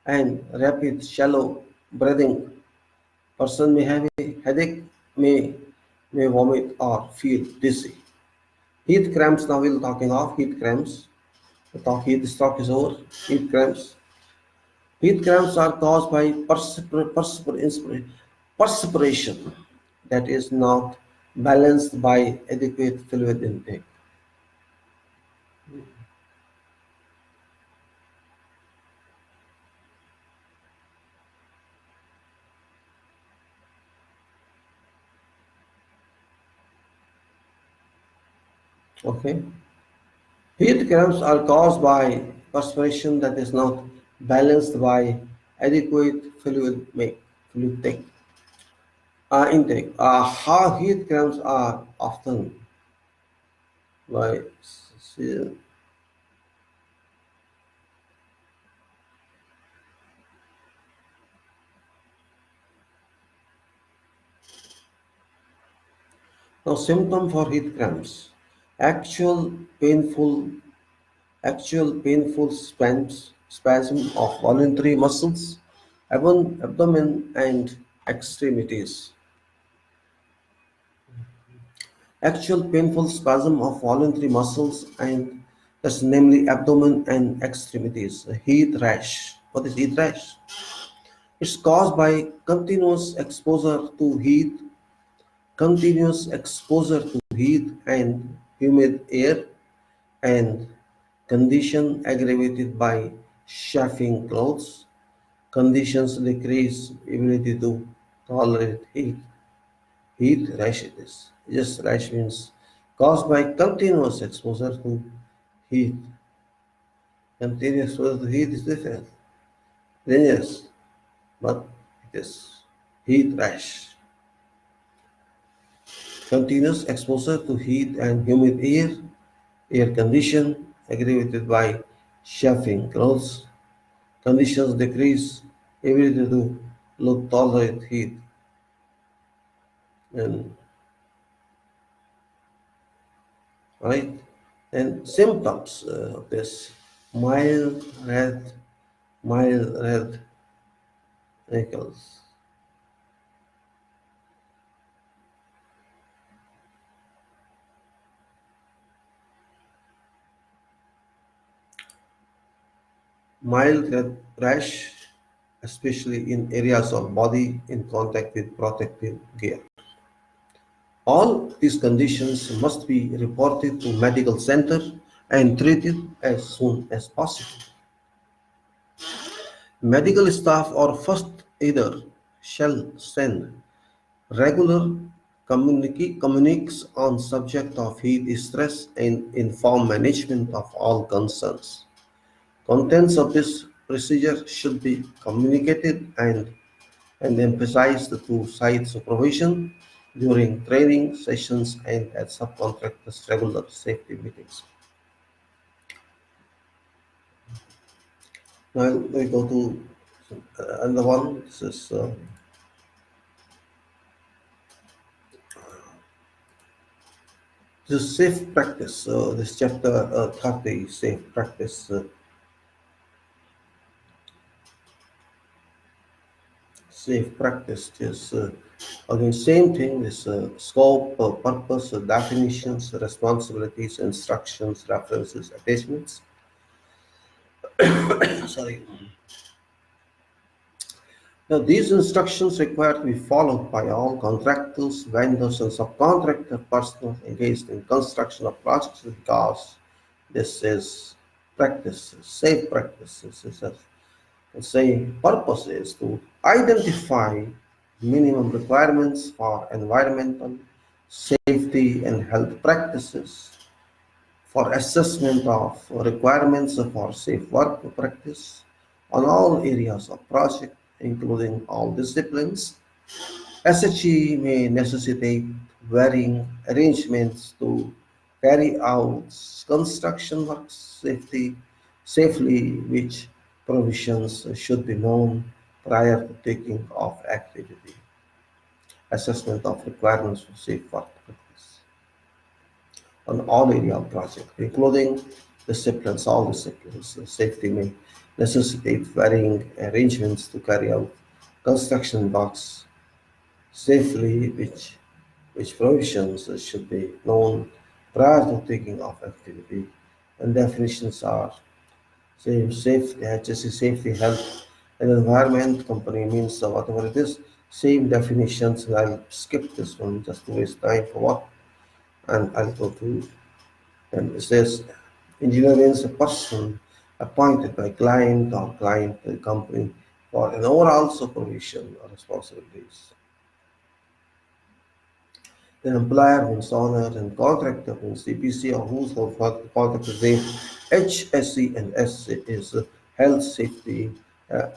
and rapid shallow breathing. Person may have a headache, may vomit or feel dizzy. Heat cramps, now we're talking of heat cramps. The talk heat stroke is over. Heat cramps. Heat cramps are caused by perspiration that is not balanced by adequate fluid intake. Okay. Heat cramps are caused by perspiration that is not balanced by adequate fluid intake. How heat cramps are often by now symptom for heat cramps. Actual painful painful spasm of voluntary muscles, abdomen and extremities. Actual painful spasm of voluntary muscles and that's namely abdomen and extremities. A heat rash. What is heat rash? It's caused by continuous exposure to heat and humid air and condition aggravated by chafing clothes. Conditions decrease ability to tolerate heat. Heat rash it is. Just rash means caused by continuous exposure to heat. Continuous exposure to heat is different. Dangerous, but it is heat rash. Continuous exposure to heat and humid air condition aggravated by chafing clothes. Conditions decrease ability to tolerate heat. And right, and symptoms of this mild red, mild red wrinkles. mild rash, especially in areas of body in contact with protective gear. All these conditions must be reported to medical center and treated as soon as possible. Medical staff or first aider shall send regular communiques on subject of heat stress and inform management of all concerns. Contents of this procedure should be communicated and emphasized to site supervision during training sessions and at subcontractors' regular safety meetings. Now we go to another one. This is safe practice. This chapter 30, safe practice. Safe practice is again same thing. This scope, purpose, definitions, responsibilities, instructions, references, attachments. Sorry. Now, these instructions require to be followed by all contractors, vendors, and subcontractor personnel engaged in construction of projects because this is practice, safe practice. This is say purpose is to identify minimum requirements for environmental, safety, and health practices, for assessment of requirements for safe work practice on all areas of project, including all disciplines. SHE may necessitate varying arrangements to carry out construction work safely, which provisions should be known prior to taking off activity. Assessment of requirements for safe work practice on all area of project, including disciplines, all disciplines. Safety may necessitate varying arrangements to carry out construction works safely, which provisions should be known prior to taking off activity. And definitions are same safety, HSE, safety, health, and environment. Company means whatever it is. Same definitions. And I'll skip this one just to waste time for what. And I'll go to, and it says engineer means a person appointed by client or client company for an overall supervision or responsibilities. The employer means owner and contractor means CPC or whose contractor's name. HSE and S is health, safety,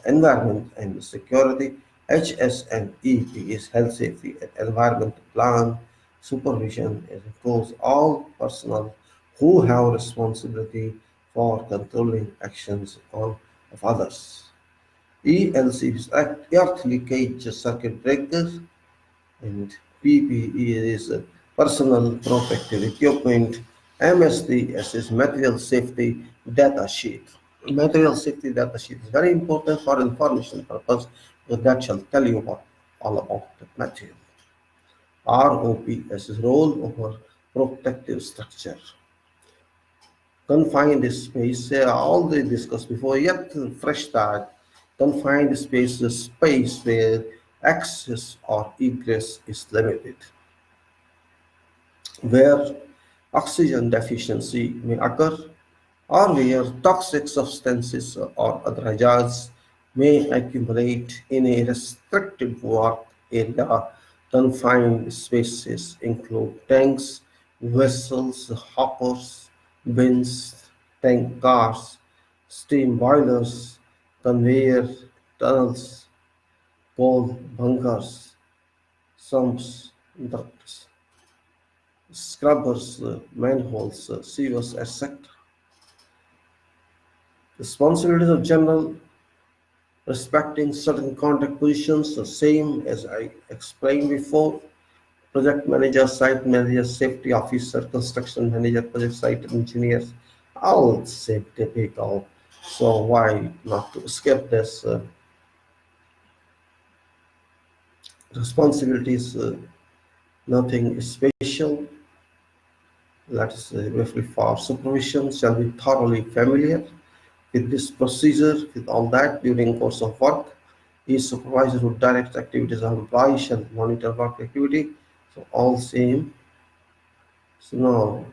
environment and security. HS and EP is health, safety and environment plan. Supervision is includes all personnel who have responsibility for controlling actions of others. ELC is earth leakage circuit breakers and PPE is personal protective equipment. MSDS is material safety data sheet. Material safety data sheet is very important for information purpose because that shall tell you all about the material. ROPS is roll over protective structure. Confined space, all they discussed before, yet fresh start. Confined space is space where access or egress is limited, where oxygen deficiency may occur, or where toxic substances or other hazards may accumulate in a restricted work area. Confined spaces include tanks, vessels, hoppers, bins, tank cars, steam boilers, conveyor tunnels, coal bunkers, sumps, ducts, scrubbers, manholes, sewers, etc. Responsibilities of general respecting certain contact positions, the same as I explained before. Project manager, site manager, safety officer, construction manager, project site engineers, all same typical. So why not to skip this responsibilities? Nothing special. Let's roughly for supervision shall be thoroughly familiar. With this procedure, with all that during course of work, each supervisor who directs activities of employee shall monitor work activity. So all same. So now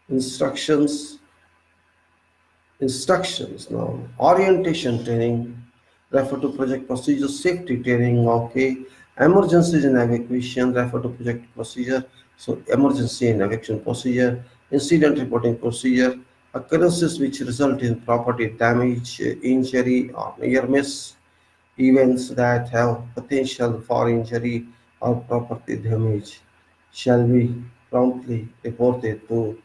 instructions instructions now. Orientation training, refer to project procedure. Safety training, okay. Emergencies and evacuation, refer to project procedure. So emergency and evacuation procedure. Incident reporting procedure. Occurrences which result in property damage, injury or near miss. Events that have potential for injury or property damage shall be promptly reported to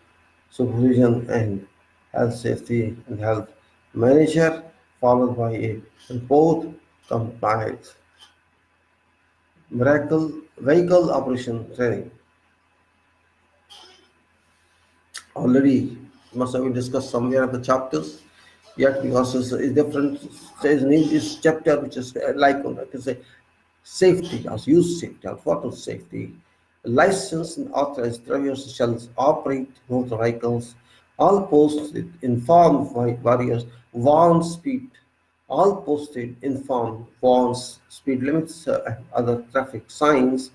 supervision and health safety and health manager, followed by a report compliance. Miracle vehicle operation training. Already must have been discussed somewhere in the chapters. Yet because it's a different says in this chapter which is like I can say safety as use safety or photo safety. Licensed and authorized drivers shall operate motor vehicles. All posted informed barriers, warn speed. All posted informed warns speed limits and other traffic signs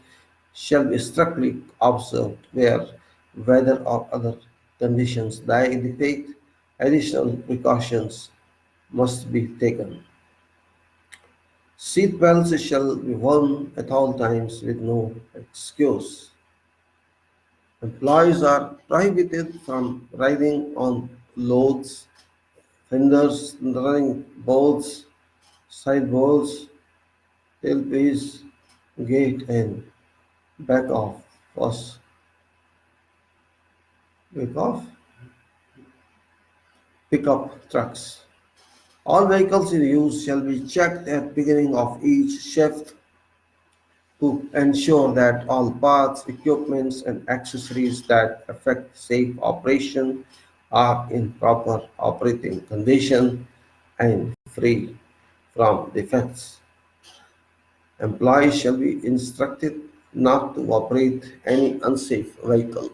shall be strictly observed where weather or other conditions dictate additional precautions must be taken. Seat belts shall be worn at all times with no excuse. Employees are prohibited from riding on loads, fenders, running boards, sideboards, tailpiece, gate, and back off. First, back off, pickup trucks. All vehicles in use shall be checked at beginning of each shift to ensure that all parts, equipments, and accessories that affect safe operation are in proper operating condition and free from defects. Employees shall be instructed not to operate any unsafe vehicle.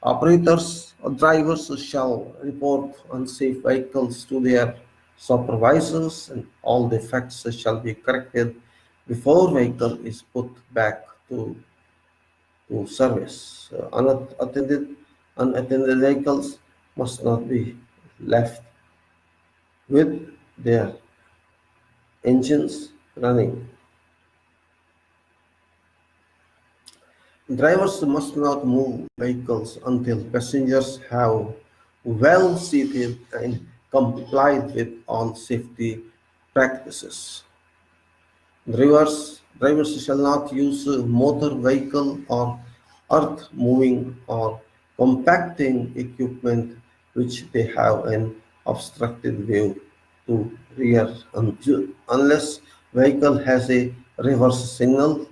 Operators or drivers shall report unsafe vehicles to their supervisors and all defects shall be corrected before vehicle is put back to service. Unattended vehicles must not be left with their engines running. Drivers must not move vehicles until passengers have well seated and complied with all safety practices. Drivers shall not use a motor vehicle or earth moving or compacting equipment which they have an obstructed view to rear unless vehicle has a reverse signal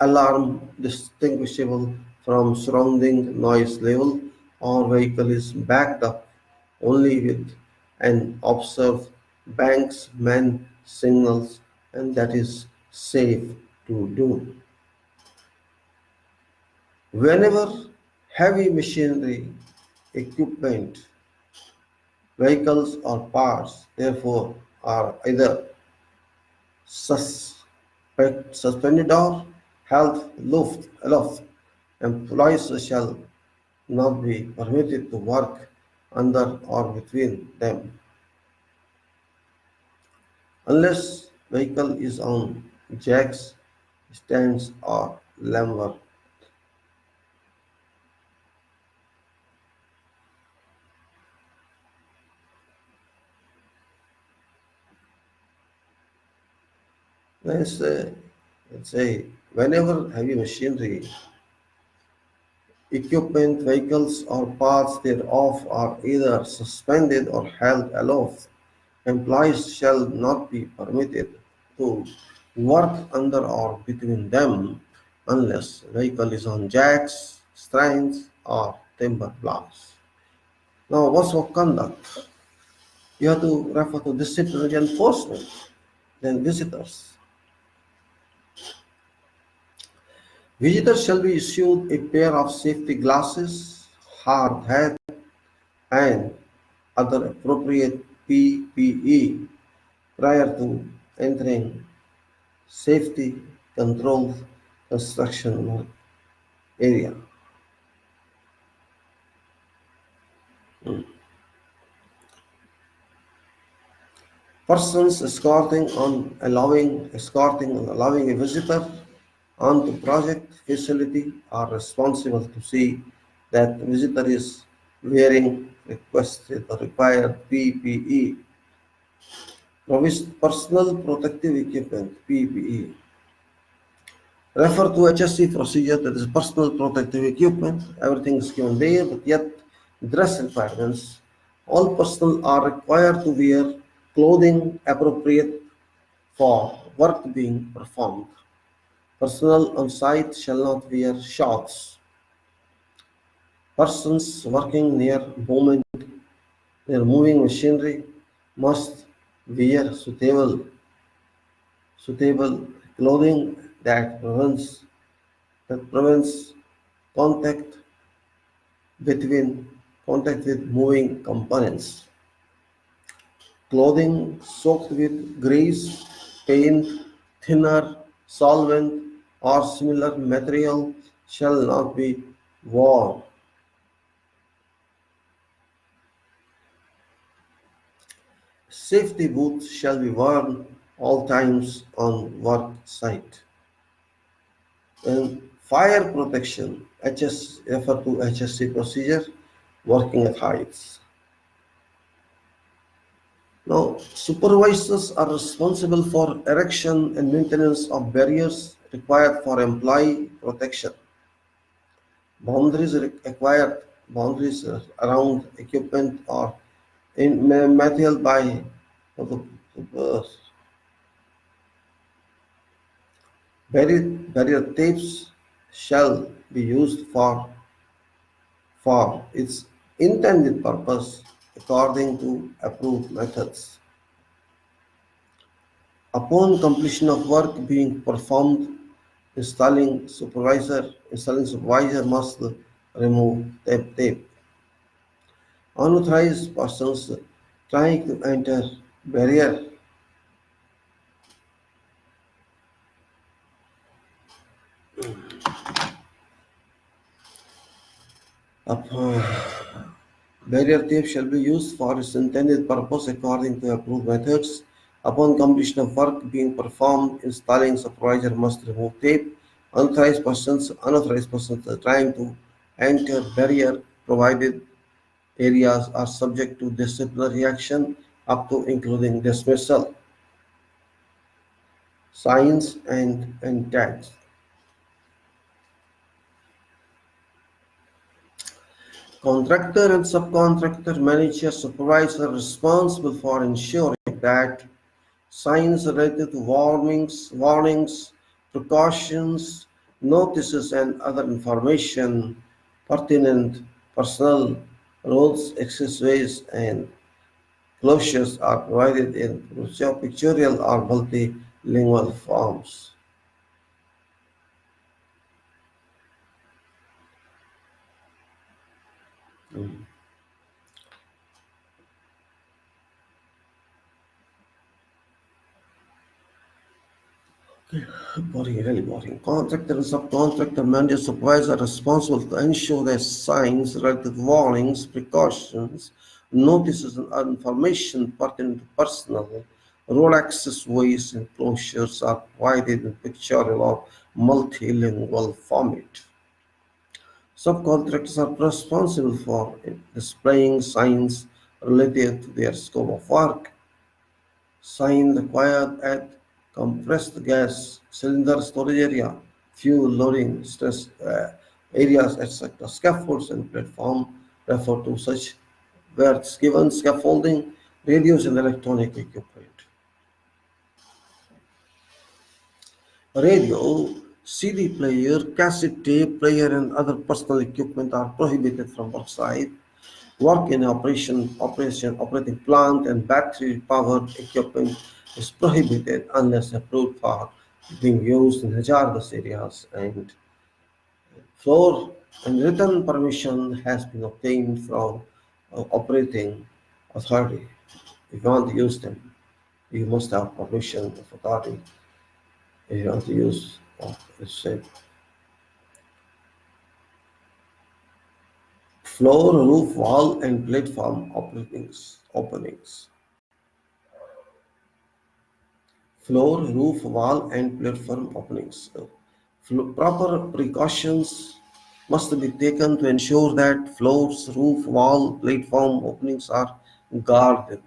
alarm distinguishable from surrounding noise level or vehicle is backed up only with an observed banksman signals and that is safe to do. Whenever heavy machinery, equipment, vehicles or parts therefore are either suspended or held aloft, employees shall not be permitted to work under or between them unless vehicle is on jacks, stands or lamber. Let's say whenever heavy machinery, equipment, vehicles or parts thereof are either suspended or held aloft, employees shall not be permitted to work under or between them unless vehicle is on jacks, stands or timber blocks. Now, what's for conduct? You have to refer to disciplinary enforcement. Then visitors. Visitors shall be issued a pair of safety glasses, hard hat, and other appropriate PPE prior to entering safety controlled construction area. Persons escorting and allowing a visitor onto project facility are responsible to see that the visitor is wearing requested or required PPE, personal protective equipment (PPE). Refer to HSE procedure, that is personal protective equipment. Everything is given there, but yet dress requirements. All personnel are required to wear clothing appropriate for work being performed. Personnel on site shall not wear shorts. Persons working near moving machinery must wear suitable clothing that prevents contact between contact with moving components. Clothing soaked with grease, paint, thinner, solvent, or similar material shall not be worn. Safety boots shall be worn all times on work site. And fire protection, refer to HSC procedure, working at heights. Now, supervisors are responsible for erection and maintenance of barriers required for employee protection. Boundaries around equipment or in material by uh, barrier tapes shall be used for its intended purpose according to approved methods. Upon completion of work being performed, installing supervisor must remove tape. Unauthorized persons trying to enter barrier upon barrier tape shall be used for its intended purpose according to approved methods. Upon completion of work being performed, installing supervisor must remove tape. Unauthorized persons trying to enter barrier provided areas are subject to disciplinary action up to including dismissal. Signs and tags. Contractor and subcontractor manager supervisor are responsible for ensuring that signs related to warnings, precautions, notices, and other information pertinent personnel rules, accessories, and closures are provided in pictorial or multilingual forms. Boring, really boring. Contractor and subcontractor manager supervisor are responsible to ensure that signs, related warnings, precautions, notices, and other information pertinent to personal road access ways and closures are provided in pictorial or multilingual format. Subcontractors are responsible for displaying signs related to their scope of work, sign required at compressed gas cylinder storage area, fuel loading stress areas, etc. Scaffolds and platform refer to such where it's given scaffolding, radios, and electronic equipment. Radio, CD player, cassette tape player, and other personal equipment are prohibited from worksite. Work in operating plant and battery-powered equipment is prohibited unless approved for being used in hazardous areas and floor and written permission has been obtained from operating authority. If you want to use them, you must have permission of authority. If you want to use, let's say, floor, roof, wall, and platform openings. Floor, roof, wall, and platform openings. Proper precautions must be taken to ensure that floors, roof, wall, platform openings are guarded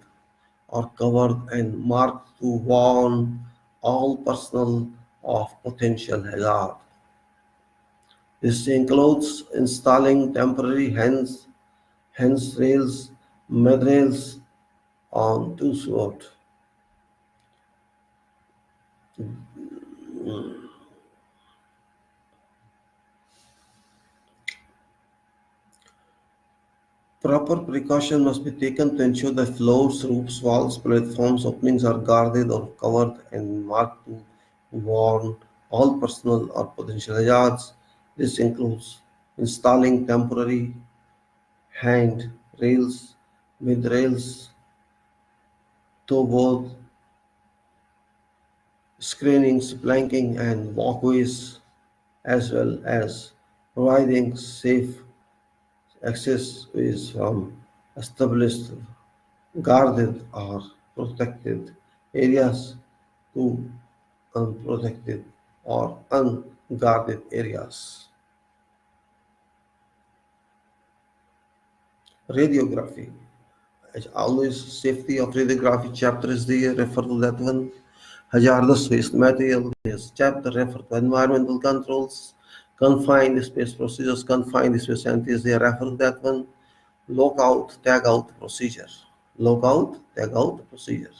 or covered and marked to warn all personnel of potential hazard. This includes installing temporary handrails, madrails on two sword. Proper precaution must be taken to ensure that floors, roofs, walls, platforms, openings are guarded or covered and marked to warn all personal or potential hazards. This includes installing temporary hand rails, mid rails, toe board, screenings, planking, and walkways, as well as providing safe access ways from established guarded or protected areas to unprotected or unguarded areas. Radiography. As always, safety of radiography chapter is there. Refer to that one. Hazardous waste material. Yes, chapter refer to environmental controls. Confined space procedures. Confined space entities. They refer to that one. Lockout, tag out procedure. Lockout, tag out procedure.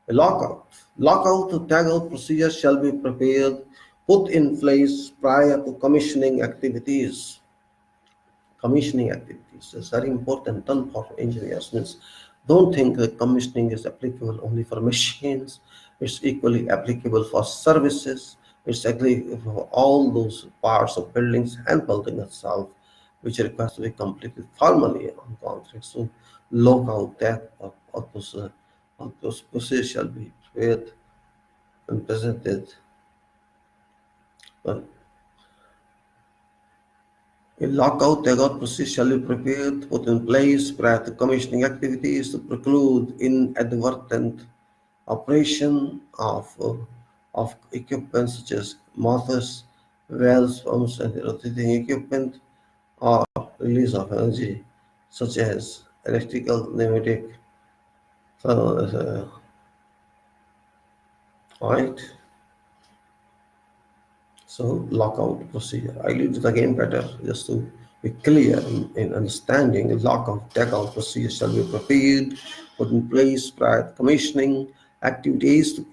A lockout. Lockout to tagout procedure shall be prepared, put in place prior to commissioning activities. Commissioning activities is very important term for engineers. Means don't think that commissioning is applicable only for machines. It's equally applicable for services. It's applicable for all those parts of buildings and building itself, which requires to be completed formally on contract. So lockout that of those procedures shall be prepared and presented. But a lockout tagout process shall be prepared, put in place prior to commissioning activities to preclude inadvertent operation of equipment such as motors, valves, pumps, and rotating equipment, or release of energy such as electrical, pneumatic, uh, right? So lockout procedure. I leave it again better just to be clear in understanding. A lockout tagout procedure shall be prepared, put in place prior to commissioning activities to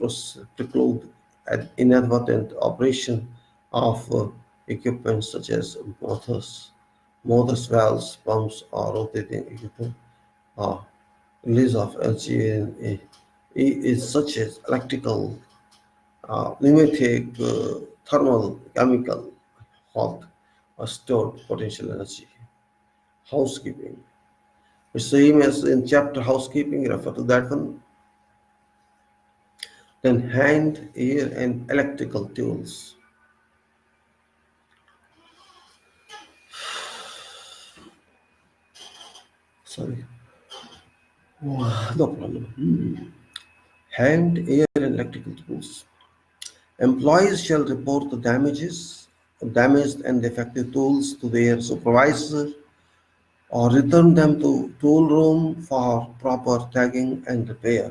preclude an inadvertent operation of equipment such as motors, valves, pumps, or rotating equipment, or release of LGA is such as electrical, pneumatic, thermal, chemical, hot, or stored potential energy. Housekeeping. The same as in chapter housekeeping, refer to that one. Then hand, air, and electrical tools. Sorry, no problem. Hand, air, and electrical tools. Employees shall report the damaged and defective tools to their supervisor or return them to tool room for proper tagging and repair.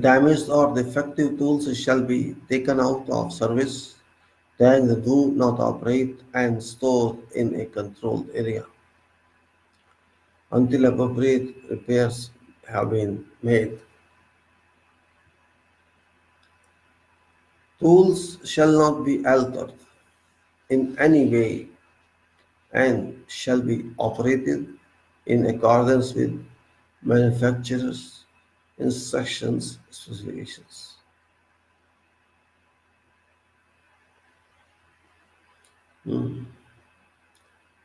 Damaged or defective tools shall be taken out of service, tagged do not operate, and stored in a controlled area until appropriate repairs have been made. Tools shall not be altered in any way and shall be operated in accordance with manufacturer's instructions specifications.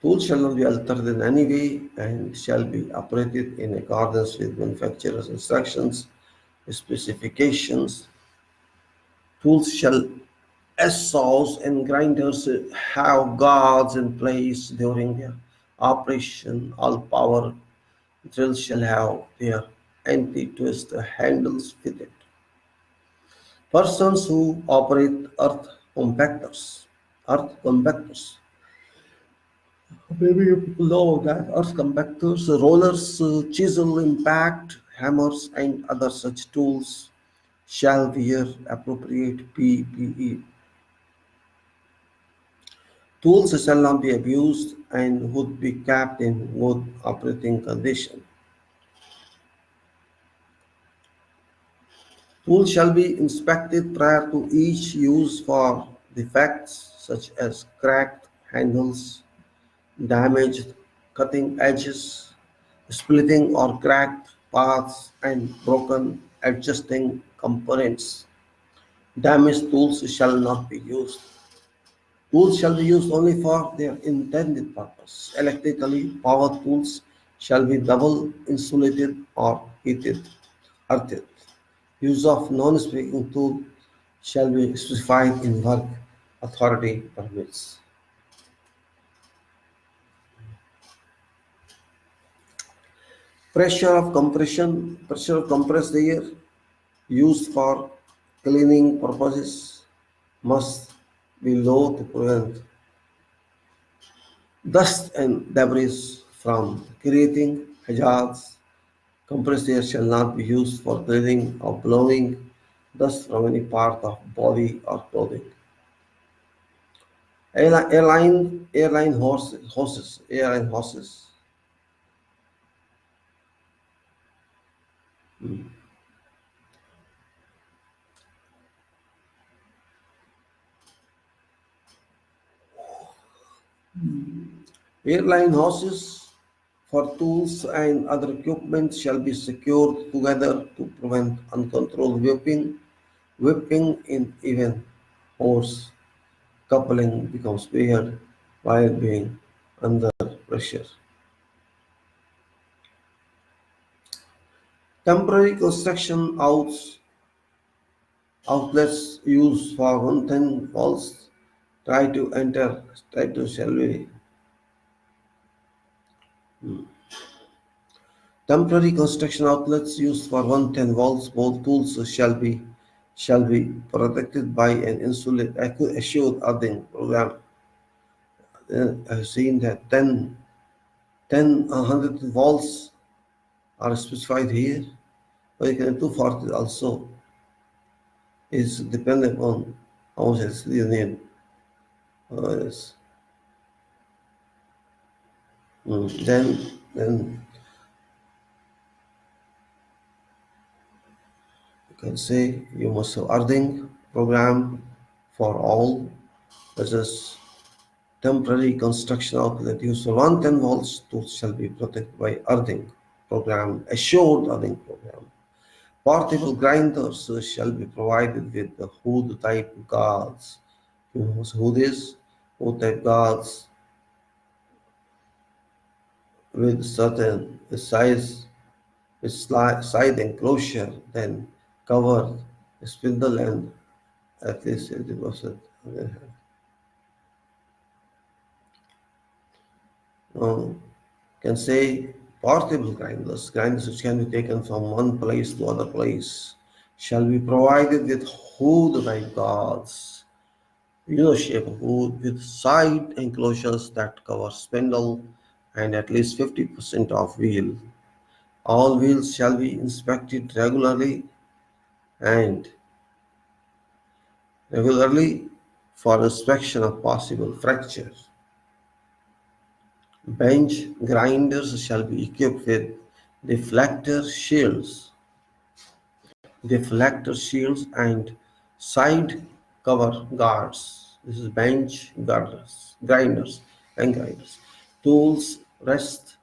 Tools shall not be altered in any way and shall be operated in accordance with manufacturer's instructions, specifications. Tools shall, as saws and grinders, have guards in place during their operation. All power drills shall have their anti-twist handles fitted. Persons who operate earth compactors. Maybe you people know that earth compactors, rollers, chisel, impact, hammers, and other such tools shall wear appropriate PPE. Tools shall not be abused and would be kept in good operating condition. Tools shall be inspected prior to each use for defects such as cracked handles, damaged cutting edges, splitting or cracked paths, and broken adjusting components. Damaged tools shall not be used. Tools shall be used only for their intended purpose. Electrically powered tools shall be double insulated or earthed. Use of non-sparking tool shall be specified in work authority permits. Pressure of compressed air used for cleaning purposes must be low to prevent dust and debris from creating hazards. Compressed air shall not be used for cleaning or blowing dust from any part of body or clothing. Airline horses. Hmm. Airline hoses for tools and other equipment shall be secured together to prevent uncontrolled whipping in even horse coupling becomes weird while being under pressure. Temporary construction outlets used for 110 volts try to shall be temporary construction outlets used for 110 volts. Both tools shall be protected by an assured earthing program. I've seen that 100 volts are specified here, but you can 240 also is dependent on how much electricity you need. Yes. Then you can say you must have earthing program for all. This is temporary construction outlet used for 110 volts. Tools shall be protected by earthing program, assured earthing program. Portable grinders shall be provided with the hood type guards. You know what hood is? Hood type guards with certain size, with side enclosure, then cover spindle and at least 80%. Um, can say portable grinders which can be taken from one place to other place, shall be provided with hood type guards, shape of hood with side enclosures that cover spindle and at least 50% of wheel. All wheels shall be inspected and regularly for inspection of possible fractures. Bench grinders shall be equipped with deflector shields, and side cover guards. This is grinders. Tools rest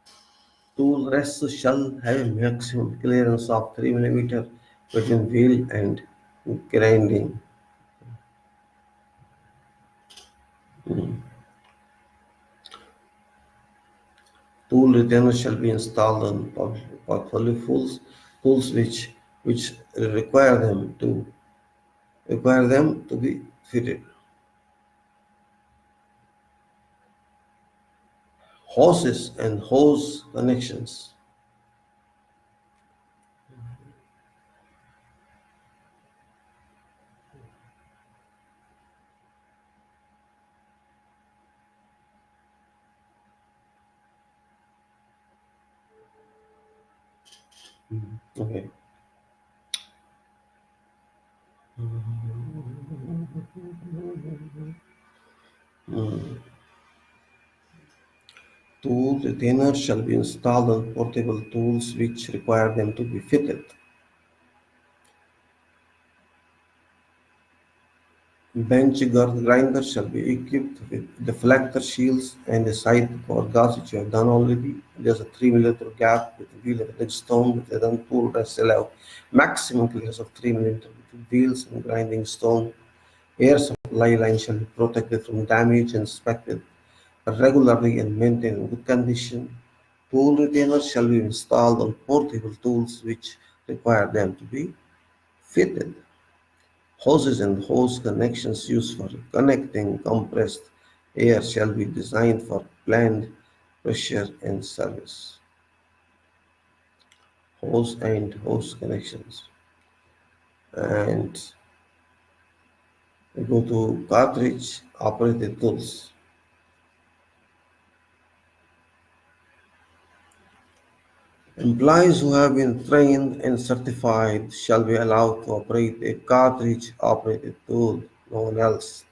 Tool rests shall have a maximum clearance of 3 mm between wheel and grinding. Tool retainers shall be installed on portfolio tools which require them to be fitted. Hoses and hose connections. Okay. Tool retainers shall be installed on portable tools which require them to be fitted. Bench grinder shall be equipped with deflector shields and a side cover gas, which you have done already. There's a 3 mm gap with wheel and stone with a then pull rest allow maximum clearance of 3 mm between wheels and grinding stone. Air supply line shall be protected from damage and inspected regularly and maintained in good condition. Tool retainers shall be installed on portable tools which require them to be fitted. Hoses and hose connections used for connecting compressed air shall be designed for planned pressure and service. Hose and hose connections. And we go to cartridge operated tools. Employees who have been trained and certified shall be allowed to operate a cartridge operated tool. No one else.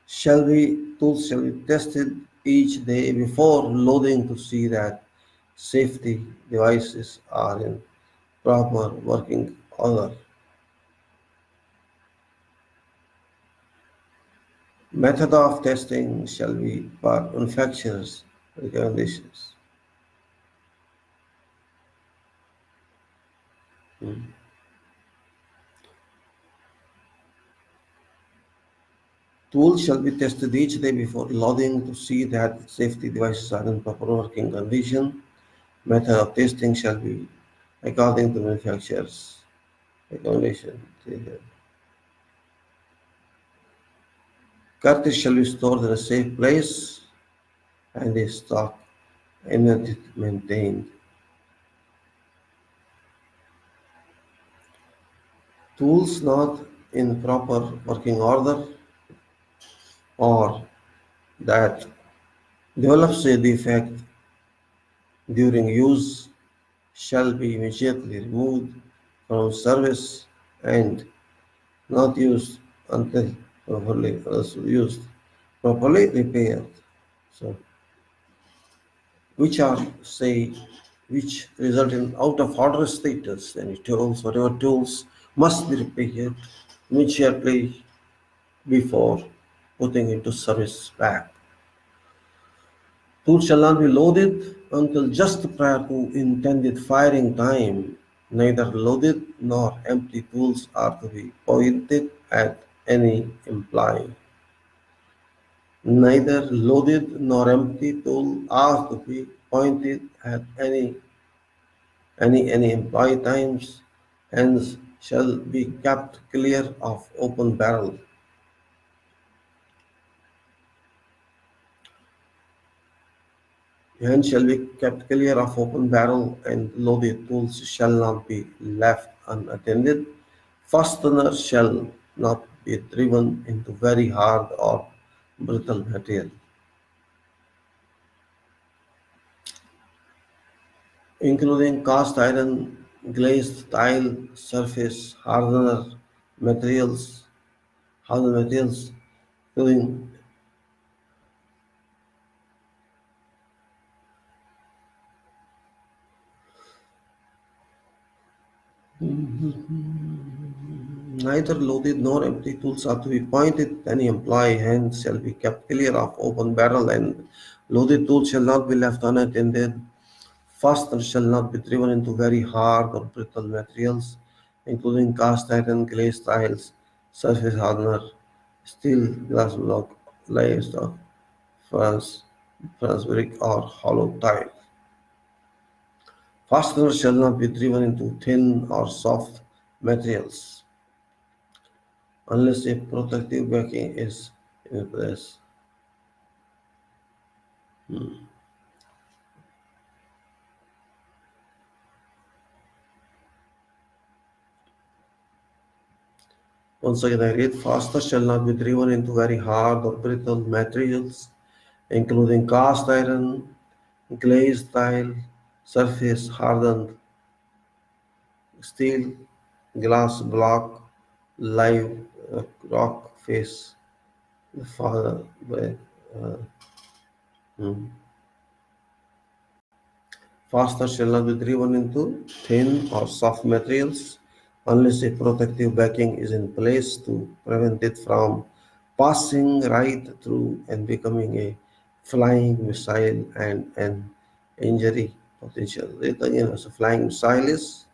Tools shall be tested each day before loading to see that safety devices are in proper working order. Method of testing shall be per manufacturer's recommendations. Tools shall be tested each day before loading to see that safety devices are in proper working condition. Method of testing shall be according to manufacturer's recommendation. Cartridge shall be stored in a safe place and a stock energy maintained. Tools not in proper working order or that develops a defect during use shall be immediately removed from service and not used until used properly repaired. So, which are say which result in out of order status, any tools, whatever tools must be repaired immediately before putting into service back. Tools shall not be loaded until just prior to intended firing time. Neither loaded nor empty tools are to be pointed at any employee. Neither loaded nor empty tool are to be pointed at any employee times, hence shall be kept clear of open barrel. Hence shall be kept clear of open barrel and loaded tools shall not be left unattended. Fasteners shall not be driven into very hard or brittle material, including cast iron, glazed tile, surface materials, hardened materials, including neither loaded nor empty tools are to be pointed at any employee, hence shall be kept clear of open barrel and loaded tools shall not be left unattended. Fasteners shall not be driven into very hard or brittle materials, including cast iron, glazed tiles, surface hardener, steel, glass block, livestock, furnace. transparent or hollow tile. Fasteners shall not be driven into thin or soft materials unless a protective backing is in place. Once again, I read, fasteners shall not be driven into very hard or brittle materials, including cast iron, glazed tile, surface hardened steel, glass block, live rock face. Fa- uh, hmm. Fasteners shall not be driven into thin or soft materials unless a protective backing is in place to prevent it from passing right through and becoming a flying missile and an injury potential. So flying missile is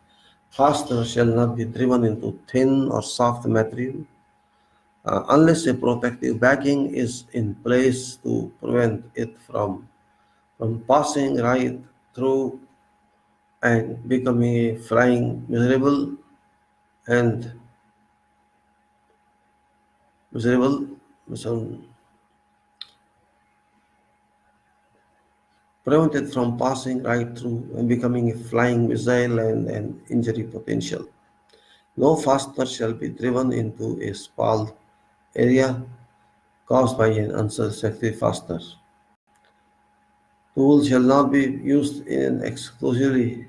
fastener shall not be driven into thin or soft material unless a protective backing is in place to prevent it from passing right through and becoming a flying and miserable so prevent it from passing right through and becoming a flying missile and an injury potential. No fastener shall be driven into a spalled area caused by an unsuspected fastener. Tools shall not be used in exclusively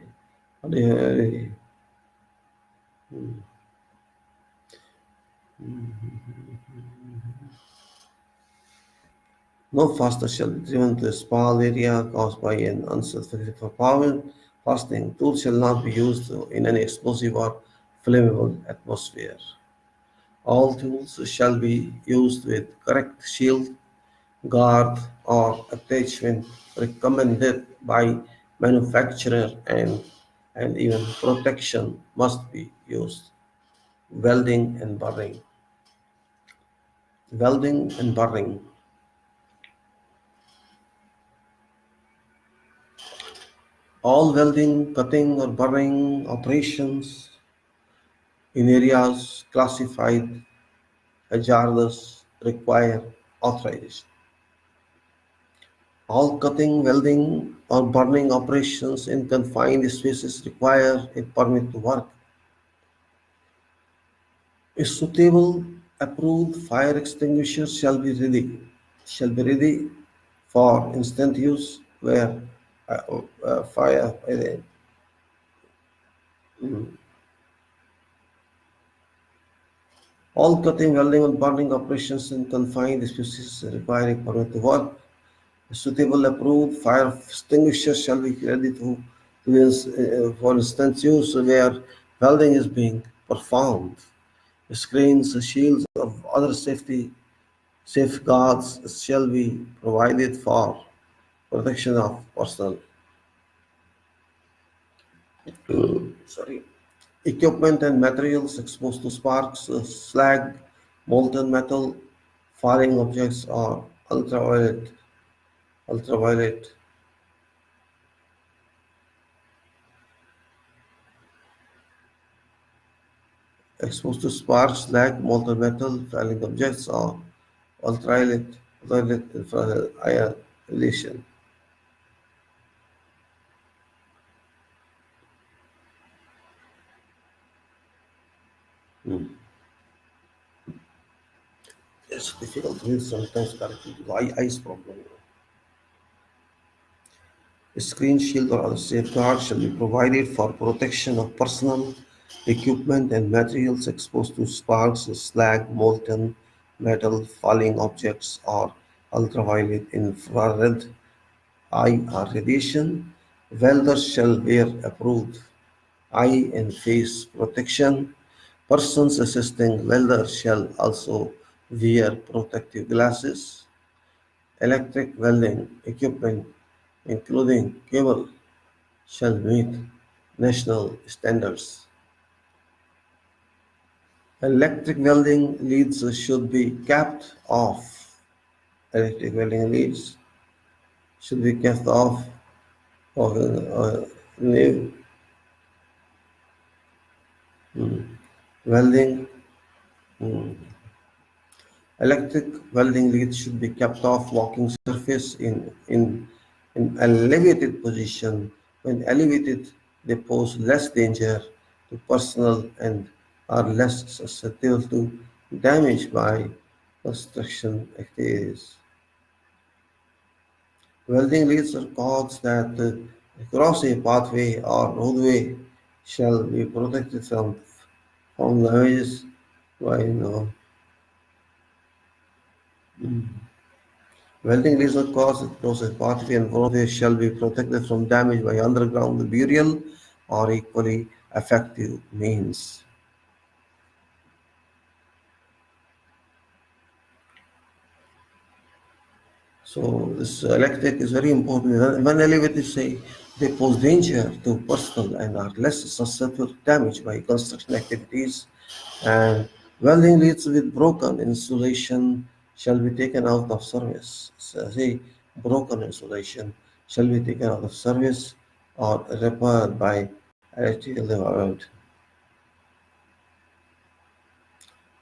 no fastener shall be driven to a spalled area caused by an unsuspected power fastening. Tools shall not be used in any explosive or flammable atmosphere. All tools shall be used with correct shield, guard, or attachment recommended by manufacturer and even protection must be used. Welding and burring. Welding and burring. All welding, cutting, or burring operations in areas classified hazardous require authorization. All cutting, welding, or burning operations in confined spaces require a permit to work. A suitable approved fire extinguisher shall be ready for instant use where fire. All cutting, welding, and burning operations in confined spaces require a permit to work. A suitable approved fire extinguisher shall be ready for instant use where welding is being performed. Screens, shields, or other safeguards shall be provided for protection of personal sorry, equipment and materials exposed to sparks, slag, molten metal, falling objects, or ultraviolet exposed to sparks, slag, molten metal, falling objects, or ultraviolet infrared radiation. It's difficult to read sometimes correctly. Eyes problem. A screen shield or other safeguard shall be provided for protection of personal equipment and materials exposed to sparks, slag, molten metal, falling objects, or ultraviolet infrared IR radiation. Welders shall wear approved eye and face protection. Persons assisting welders shall also wear protective glasses. Electric welding equipment, including cable, shall meet national standards. Electric welding leads should be capped off. Electric welding leads should be kept off or leave. Welding. mm, Electric welding leads should be kept off walking surface in elevated position. When elevated, they pose less danger to personnel and are less susceptible to damage by construction activities. Welding leads or cords that cross a pathway or roadway shall be protected from damages by welding leads or cords that cross a pathway and roadway shall be protected from damage by underground burial or equally effective means. So this electric is very important. When elevators say they pose danger to personnel and are less susceptible to damage by construction activities, and welding leads with broken insulation shall be taken out of service. So, say broken insulation shall be taken out of service or repaired by electrical department.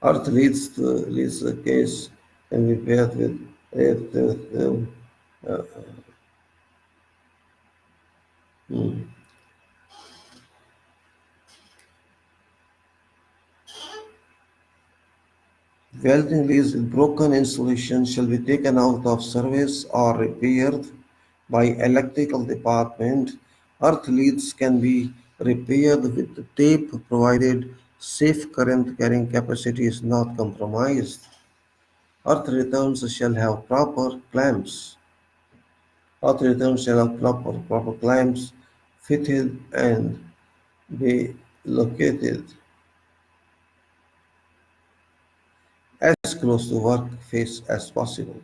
Earth leads the case can be paired with hmm. Welding leads with broken insulation shall be taken out of service or repaired by electrical department. Earth leads can be repaired with the tape provided safe current carrying capacity is not compromised. Earth returns shall have proper clamps. Earth returns shall have proper clamps fitted and be located as close to work face as possible.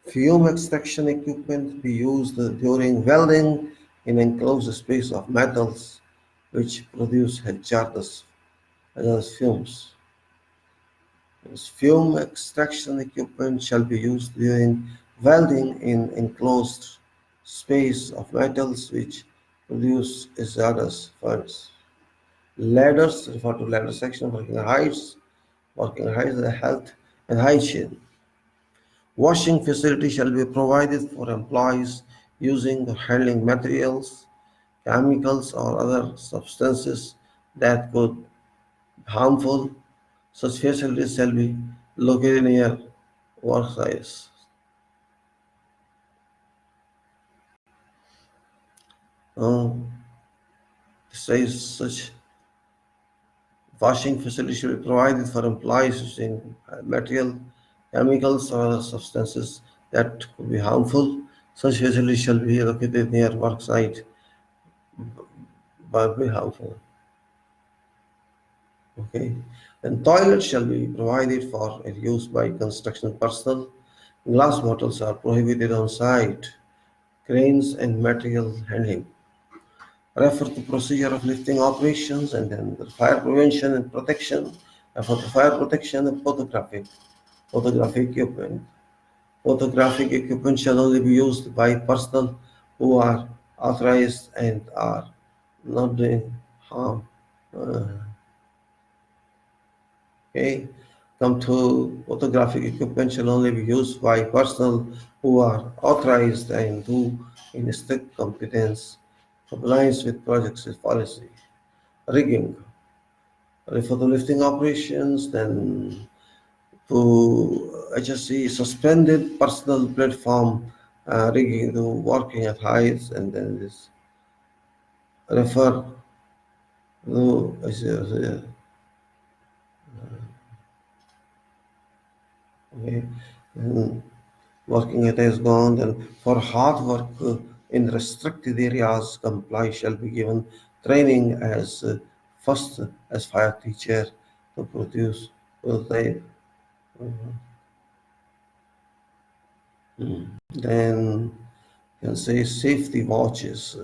Fume extraction equipment be used during welding in enclosed space of metals which produce hazardous fumes. This fume extraction equipment shall be used during welding in enclosed space of metals which produce hazardous fumes. Ladders refer to ladder section working heights, health and hygiene. Washing facility shall be provided for employees using or handling materials, chemicals, or other substances that could be harmful. Such facilities shall be located near work sites. Uh, says such washing facilities should be provided for employees using material, chemicals, or other substances that could be harmful. Such facilities shall be located near work site but be harmful. Okay. And toilets shall be provided for use by construction personnel. Glass bottles are prohibited on site. Cranes and material handling. Refer to procedure of lifting operations and then the fire prevention and protection. For the fire protection and photographic equipment. Photographic equipment shall only be used by personnel who are authorized and are not doing harm. Uh, Okay. Come to photographic equipment shall only be used by personnel who are authorized and who, in strict competence, compliance with project's policy. Rigging. For the lifting operations, then to HSE suspended personal platform rigging to working at heights, and then this refer to okay. And working at is gone, and for hard work in restricted areas, comply shall be given training as first as fire teacher to produce prototype. Then you can say safety watches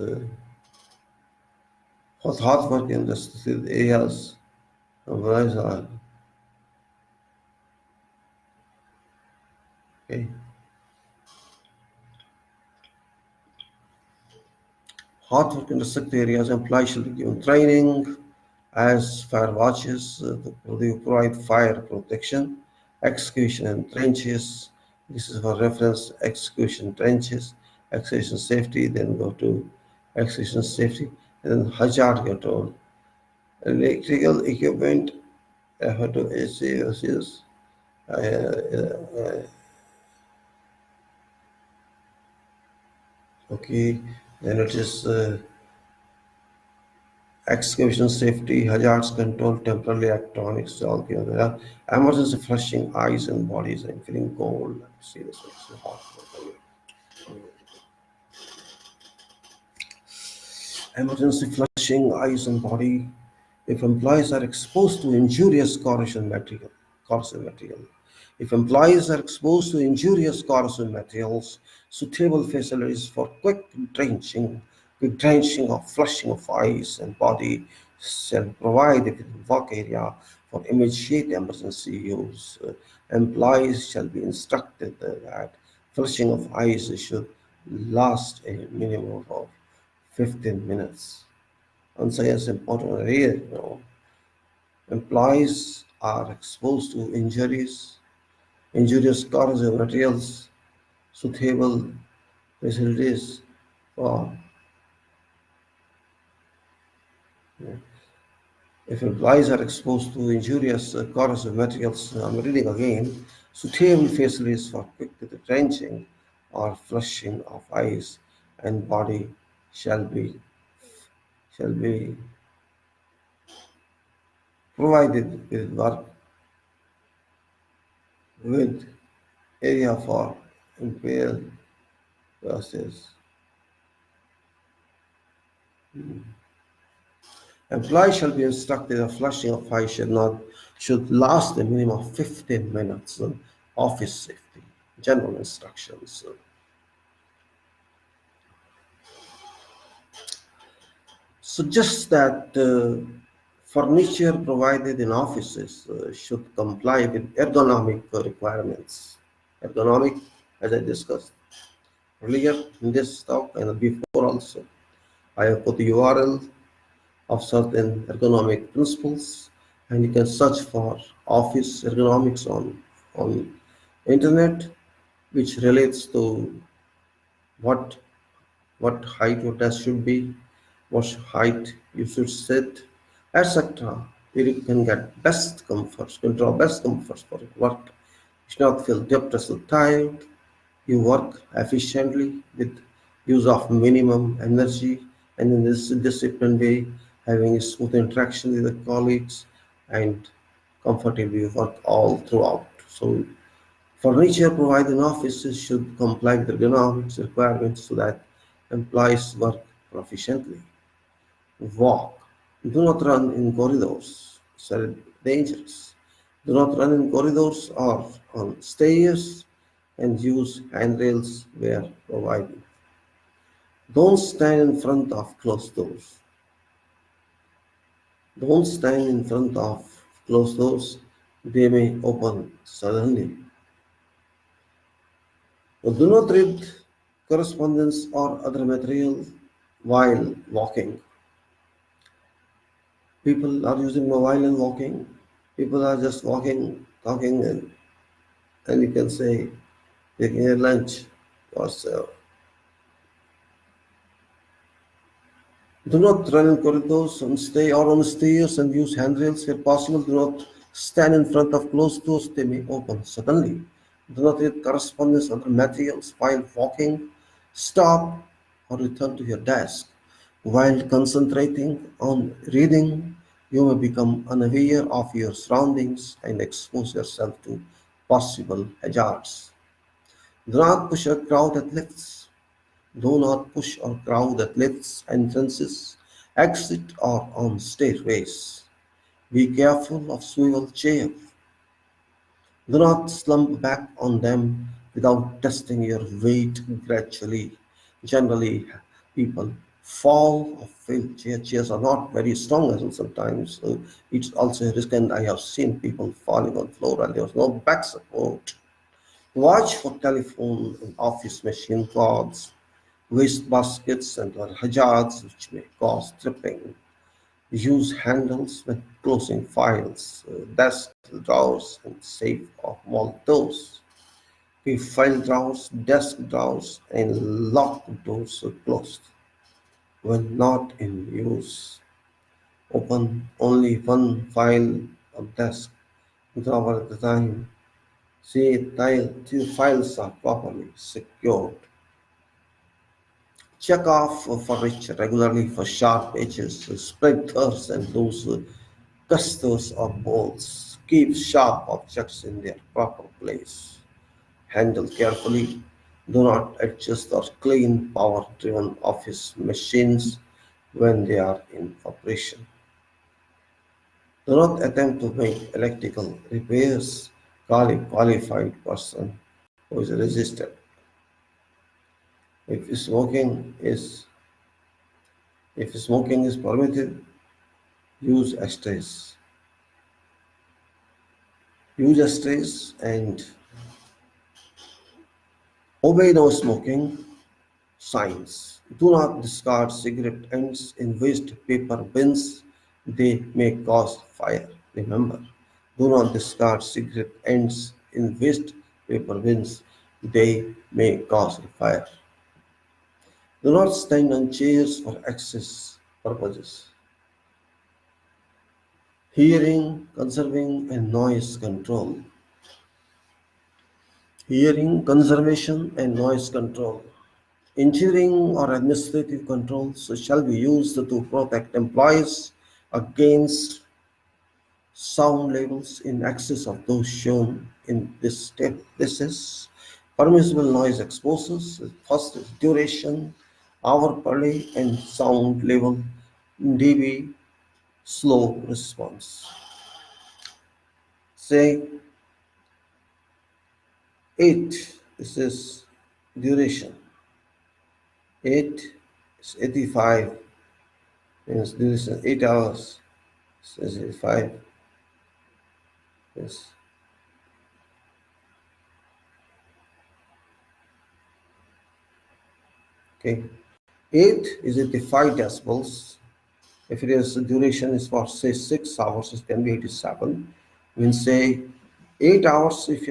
for hard work in restricted areas. Otherwise, okay. Hot work in restricted areas, employees should be given training as fire watches. They provide fire protection, excavation and trenches. This is for reference, excavation trenches, excavation safety, then go to excavation safety, and then hazard control. Electrical equipment, refer to HCSS. Okay, then it is excavation safety, hazards control, temporary electronics, all the emergency flushing eyes and bodies. I'm feeling cold. Seriously, it's hot. Emergency flushing eyes and body. If employees are exposed to injurious corrosion material. If employees are exposed to injurious corrosion materials, suitable facilities for quick drenching or flushing of eyes and body shall be provided in work area for immediate emergency use. Employees shall be instructed that flushing of eyes should last a minimum of 15 minutes. And so it's important area, employees are exposed to injurious corrosive materials, suitable facilities for, if employees are exposed to injurious corrosive materials, I'm reading again, suitable facilities for quick drenching or flushing of eyes and body shall be shall be provided with area for impaired process. Employees shall be instructed that flushing of eyes should last a minimum of 15 minutes. Office safety, general instructions. Suggests that furniture provided in offices should comply with ergonomic requirements. Ergonomic, as I discussed earlier in this talk and before also, I have put the URL of certain ergonomic principles, and you can search for office ergonomics on internet, which relates to what what height your desk should be, what height you should sit, etc. You can get best comforts, control best comforts for your work. You should not feel depressed or tired. You work efficiently with use of minimum energy and in this disciplined way, having a smooth interaction with the colleagues and comfortably work all throughout. So furniture provided in offices should comply with ergonomics requirements so that employees work proficiently. Walk. Do not run in corridors. It's very dangerous. Do not run in corridors or on stairs and use handrails where provided. Don't stand in front of closed doors. Don't stand in front of closed doors. They may open suddenly. Do not read correspondence or other material while walking. People are using mobile and walking. People are just walking, talking, and you can say taking a lunch or so. Do not run in corridors and stay or on stairs and use handrails where possible. Do not stand in front of closed doors, they may open suddenly. Do not read correspondence or other materials while walking. Stop or return to your desk. While concentrating on reading, you may become unaware of your surroundings and expose yourself to possible hazards. Do not push or crowd at lifts. Do not push or crowd at lifts, entrances, exit, or on stairways. Be careful of swivel chairs. Do not slump back on them without testing your weight gradually. Generally, people fall or fail. Chairs are not very strong as well sometimes, so it's also a risk. And I have seen people falling on floor and there was no back support. Watch for telephone and office machine cords. waste baskets and other hazards which may cause tripping. Use handles when closing files, desk drawers, and safe or vault doors. Keep file drawers, desk drawers, and lock doors closed. When not in use, open only one file or desk drawer at a time. See till files are properly secured. Check off for it regularly for sharp edges, splinters, and loose clusters or bolts. Keep sharp objects in their proper place. Handle carefully. Do not adjust or clean power-driven office machines when they are in operation. Do not attempt to make electrical repairs. Call a qualified person who is registered. If smoking is if smoking is permitted, use ashtrays. Use ashtrays and obey no smoking signs. Do not discard cigarette ends in waste paper bins. They may cause fire. Remember, do not discard cigarette ends in waste paper bins. They may cause fire. Do not stand on chairs for access purposes. Hearing, conserving, and noise control. Hearing, conservation, and noise control. Engineering or administrative controls shall be used to protect employees against sound levels in excess of those shown in this table. This is permissible noise exposures. First is duration, hour per day, and sound level dB slow response. Say 8, this is duration. 8 is 85, means duration 8 hours. This is 85. Yes. Okay. 8 is 85 decibels. If it is duration is for say 6 hours, it can be 87. Means say 8 hours if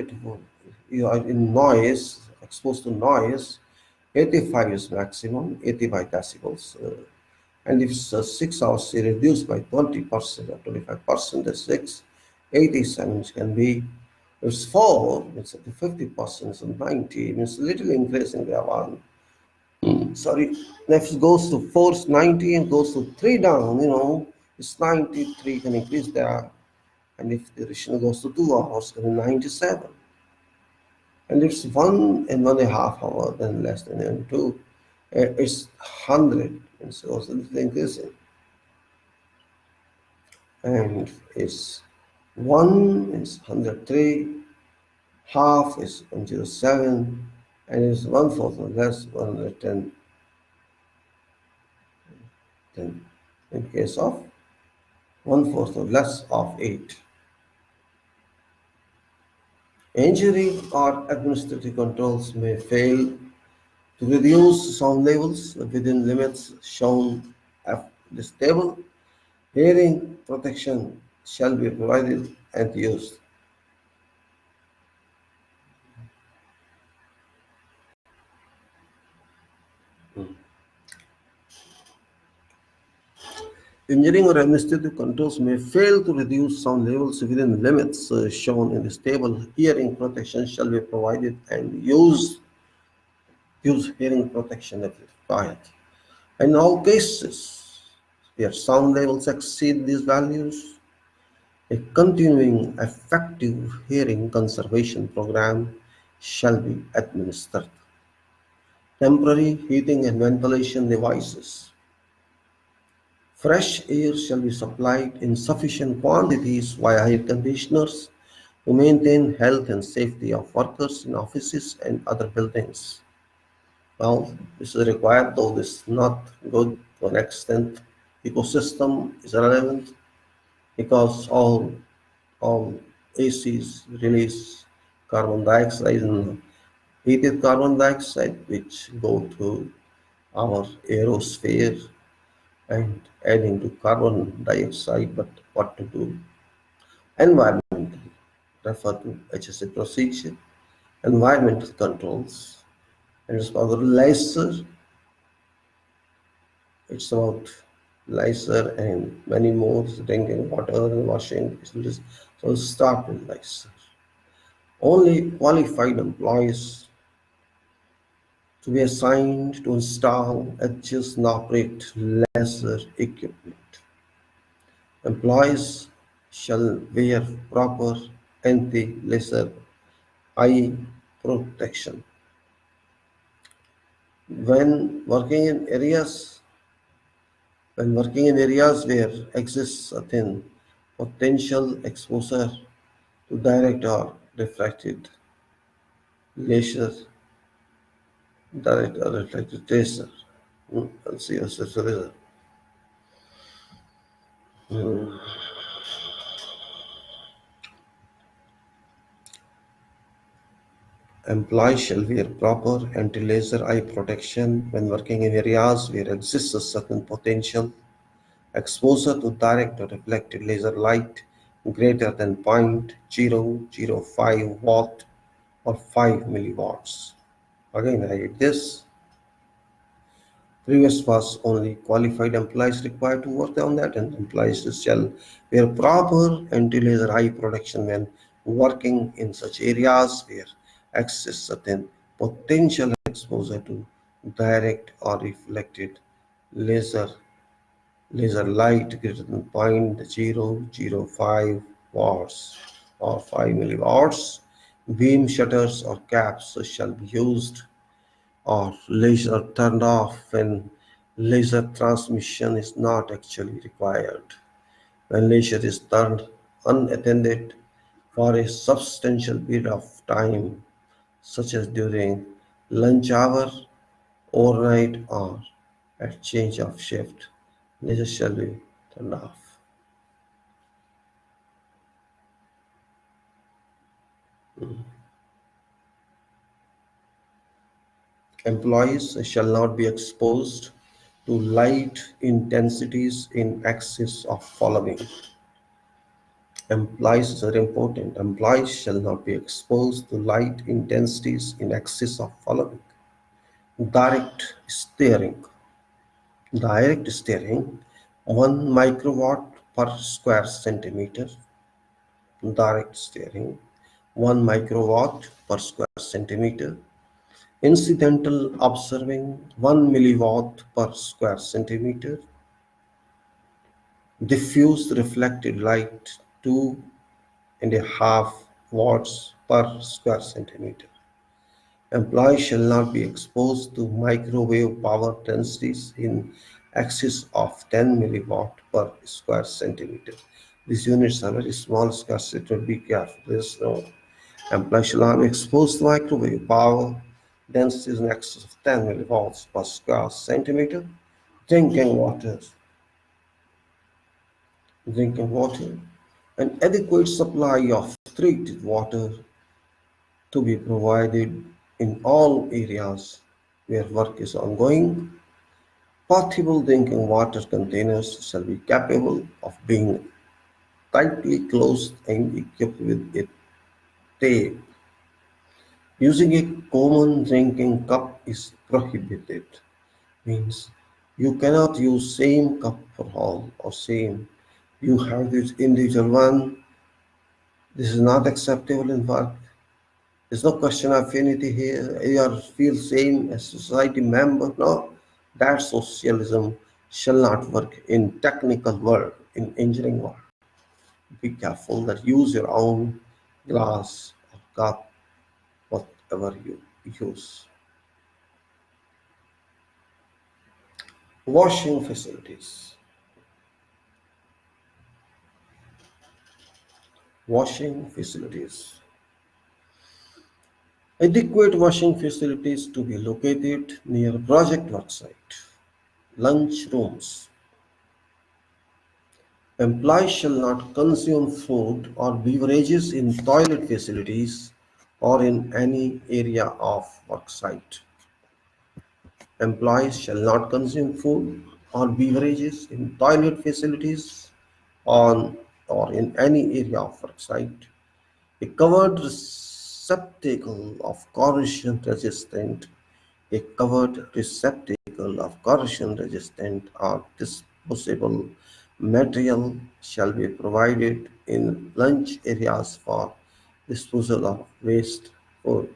you are in noise, exposed to noise, 85 is maximum, 85 decibels. And if it's 6 hours, you reduce by 20% or 25%, that's 6, 87 can be, if it's 4, it's 50%, so 90, means little increase in the one. Sorry, if it goes to 4, it's 90, and goes to 3 down, it's 93, can increase there. And if the duration goes to 2 hours, it's 97. And it's 1.5 hours, then less than 2, it's 100, and so it's a little increasing. And it's 1 is 103, half is 107, and it's 1/4 or less 110. Then in case of 1/4 or less of 8. Injury or administrative controls may fail to reduce sound levels within limits shown at this table. Hearing protection shall be provided and used. Engineering or administrative controls may fail to reduce sound levels within limits shown in this table. Hearing protection shall be provided and used. Use hearing protection if required. In all cases where sound levels exceed these values, a continuing effective hearing conservation program shall be administered. Temporary heating and ventilation devices. Fresh air shall be supplied in sufficient quantities via air conditioners to maintain health and safety of workers in offices and other buildings. Well, this is required, though this is not good to an extent. Ecosystem is relevant because all ACs release carbon dioxide and heated carbon dioxide, which go to our aerosphere and adding to carbon dioxide. But what to do? Environmental refer to HSE procedure, environmental controls, and it's about laser. It's about laser and many more, drinking water and washing facilities. So start with laser. Only qualified employees to be assigned to install, adjust, and operate laser equipment. Employees shall wear proper anti-laser eye protection when working in areas where exists a thin potential exposure to direct or refracted laser, direct or reflected laser. I'll see a laser. Employees shall wear proper anti-laser eye protection when working in areas where exists a certain potential exposure to direct or reflected laser light greater than 0.005 watt or 5 milliwatts. Again, I read this. Previous was only qualified employees required to work on that, and employees shall wear proper anti-laser eye protection when working in such areas where exists certain potential exposure to direct or reflected laser laser light greater than 0.005 watts or 5 milliwatts. Beam shutters or caps shall be used or laser turned off when laser transmission is not actually required. When laser is turned unattended for a substantial period of time, such as during lunch hour, overnight, or at change of shift, laser shall be turned off. Employees shall not be exposed to light intensities in excess of following. Employees are important. Employees shall not be exposed to light intensities in excess of following. Direct steering. Direct steering 1 microwatt per square centimeter. Direct steering 1 microwatt per square centimeter. Incidental observing 1 milliwatt per square centimeter. Diffuse reflected light 2.5 watts per square centimeter. Employees shall not be exposed to microwave power densities in excess of 10 milliwatt per square centimeter. These units are very small square centimeter. Be careful. There's no employees shall not be exposed to microwave power densities in excess of 10 milliwatts per square centimeter. Drinking water. Drinking water. An adequate supply of treated water to be provided in all areas where work is ongoing. Portable drinking water containers shall be capable of being tightly closed and equipped with a tape. Using a common drinking cup is prohibited. Means you cannot use same cup for all or same. You have this individual one. This is not acceptable in work. There's no question of affinity here. You are feel same as society member. No, that socialism shall not work in technical world, in engineering world. Be careful that use your own glass or cup, whatever you use. Washing facilities. Washing facilities. Adequate washing facilities to be located near project worksite. Lunch rooms. Employees shall not consume food or beverages in toilet facilities or in any area of worksite. Employees shall not consume food or beverages in toilet facilities on or in any area of work site. A covered receptacle of corrosion resistant or disposable material shall be provided in lunch areas for disposal of waste food.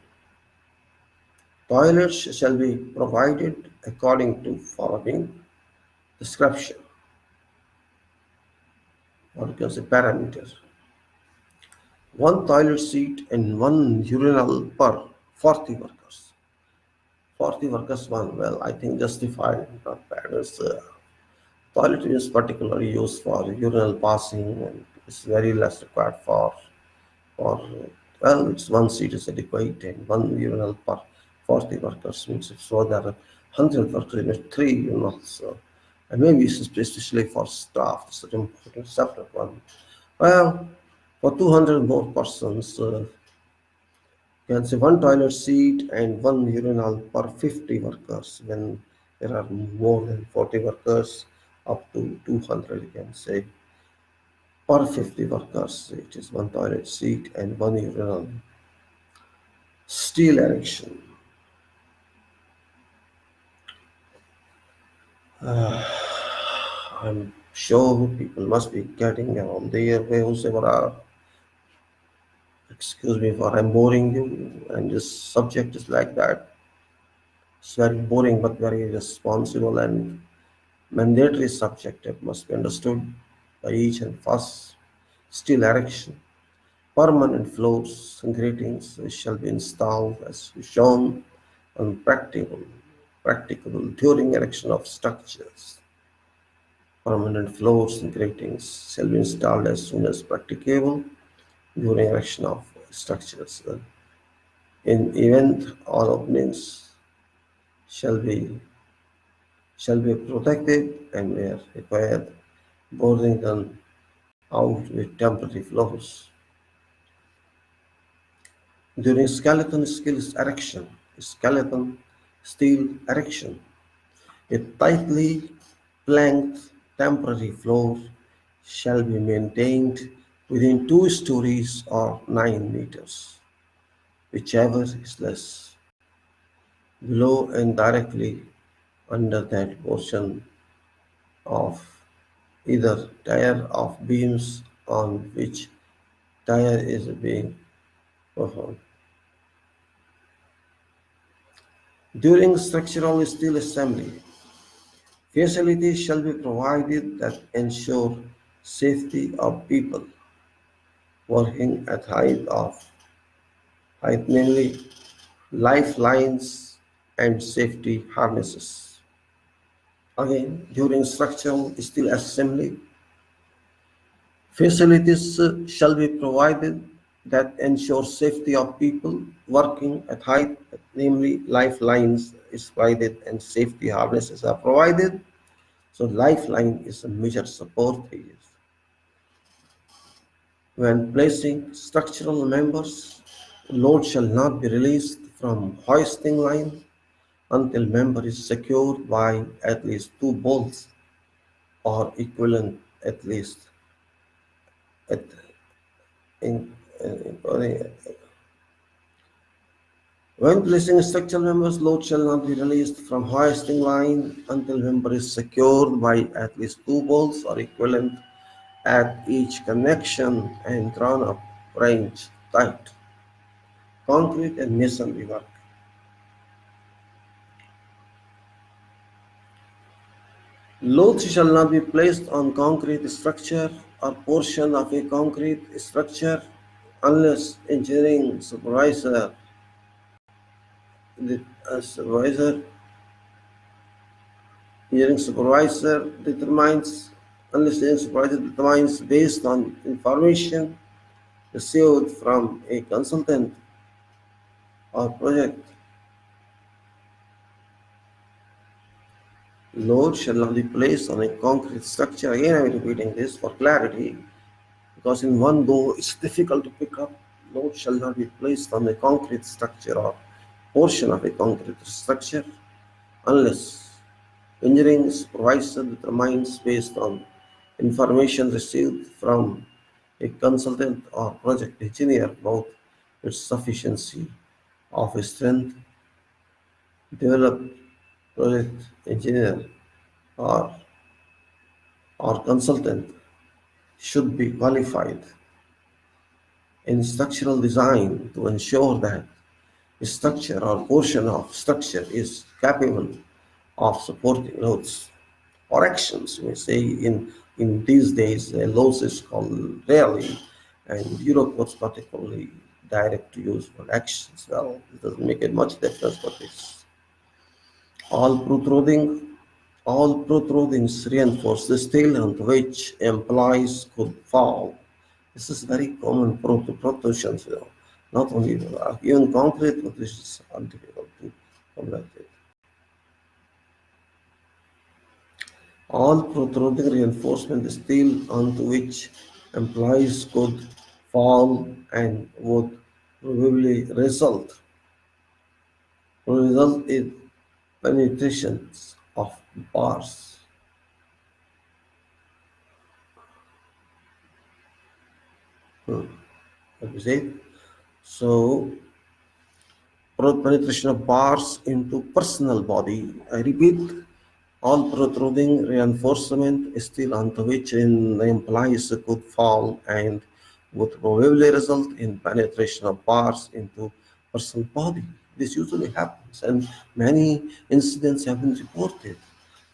Toilets shall be provided according to following description, or you can say parameters. One toilet seat and one urinal per 40 workers. 40 workers, one, well, I think justified, not bad. Toilet is particularly used for urinal passing and it's very less required for well, it's one seat is adequate and one urinal per 40 workers means if so there are 100 workers in three urinals. So, and maybe it's especially for staff, it's an important separate one. Well, for 200 more persons, you can say one toilet seat and one urinal per 50 workers. When there are more than 40 workers, up to 200, you can say per 50 workers, it is one toilet seat and one urinal. Steel erection. I'm sure people must be getting around the airwaves ever are. Excuse me for I'm boring you, and this subject is like that. It's very boring but very responsible and mandatory subject. It must be understood by each and first. Steel erection. Permanent floors and gratings shall be installed as shown on practicable during erection of structures. Permanent floors and gratings shall be installed as soon as practicable during erection of structures. In event, all openings shall be protected and where required, boarding done out with temporary floors. During skeleton steel erection, a tightly planked temporary floor shall be maintained within 2 stories or 9 meters, whichever is less, below and directly under that portion of either tier of beams on which tier is being performed. During structural steel assembly, facilities shall be provided that ensure safety of people working at height namely lifelines and safety harnesses. Again, during structural steel assembly, facilities shall be provided that ensure safety of people working at height, namely lifelines is provided and safety harnesses are provided. So lifeline is a major support they use. When placing structural members, load shall not be released from hoisting line until member is secured by at least 2 bolts or equivalent at least at in, in- when placing structural members, load shall not be released from hoisting line until member is secured by at least 2 bolts or equivalent at each connection and drawn up range tight. Concrete and masonry work. Loads shall not be placed on concrete structure or portion of a concrete structure unless the supervisor, engineering supervisor determines, unless the supervisor determines based on information received from a consultant or project. Load shall not be placed on a concrete structure. Again, I am repeating this for clarity because in one go it's difficult to pick up. Load shall not be placed on a concrete structure or portion of a concrete structure unless engineering supervisor determines based on information received from a consultant or project engineer about its sufficiency of strength. Developed project engineer or, or consultant should be qualified in structural design to ensure that structure or portion of structure is capable of supporting loads or actions. We say in these days, loads is called rarely, and Europe was particularly direct to use for actions. Well, it doesn't make it much difference, but it's all protruding. All protrusions reinforce the steel on which employees could fall. This is very common protrusions, not only even concrete protrusions are difficult to combat it. All protruding reinforcement steel onto which employees could fall and would probably result in penetrations of bars. What you say? So penetration of bars into personal body. I repeat, all protruding reinforcement steel onto which implies could fall and would probably result in penetration of bars into personal body. This usually happens, and many incidents have been reported.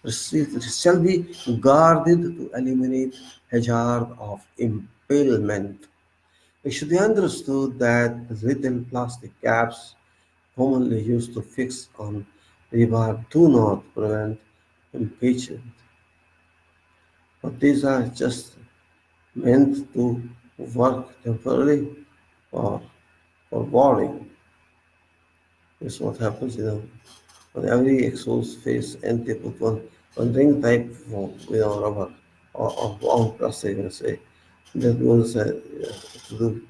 It shall be guarded to eliminate hazard of impalement. It should be understood that little plastic caps commonly used to fix on rebar do not prevent impingement, but these are just meant to work temporarily or for boring. This is what happens, on every exposed face and they put one ring type rubber or wound plastic and say that was to do.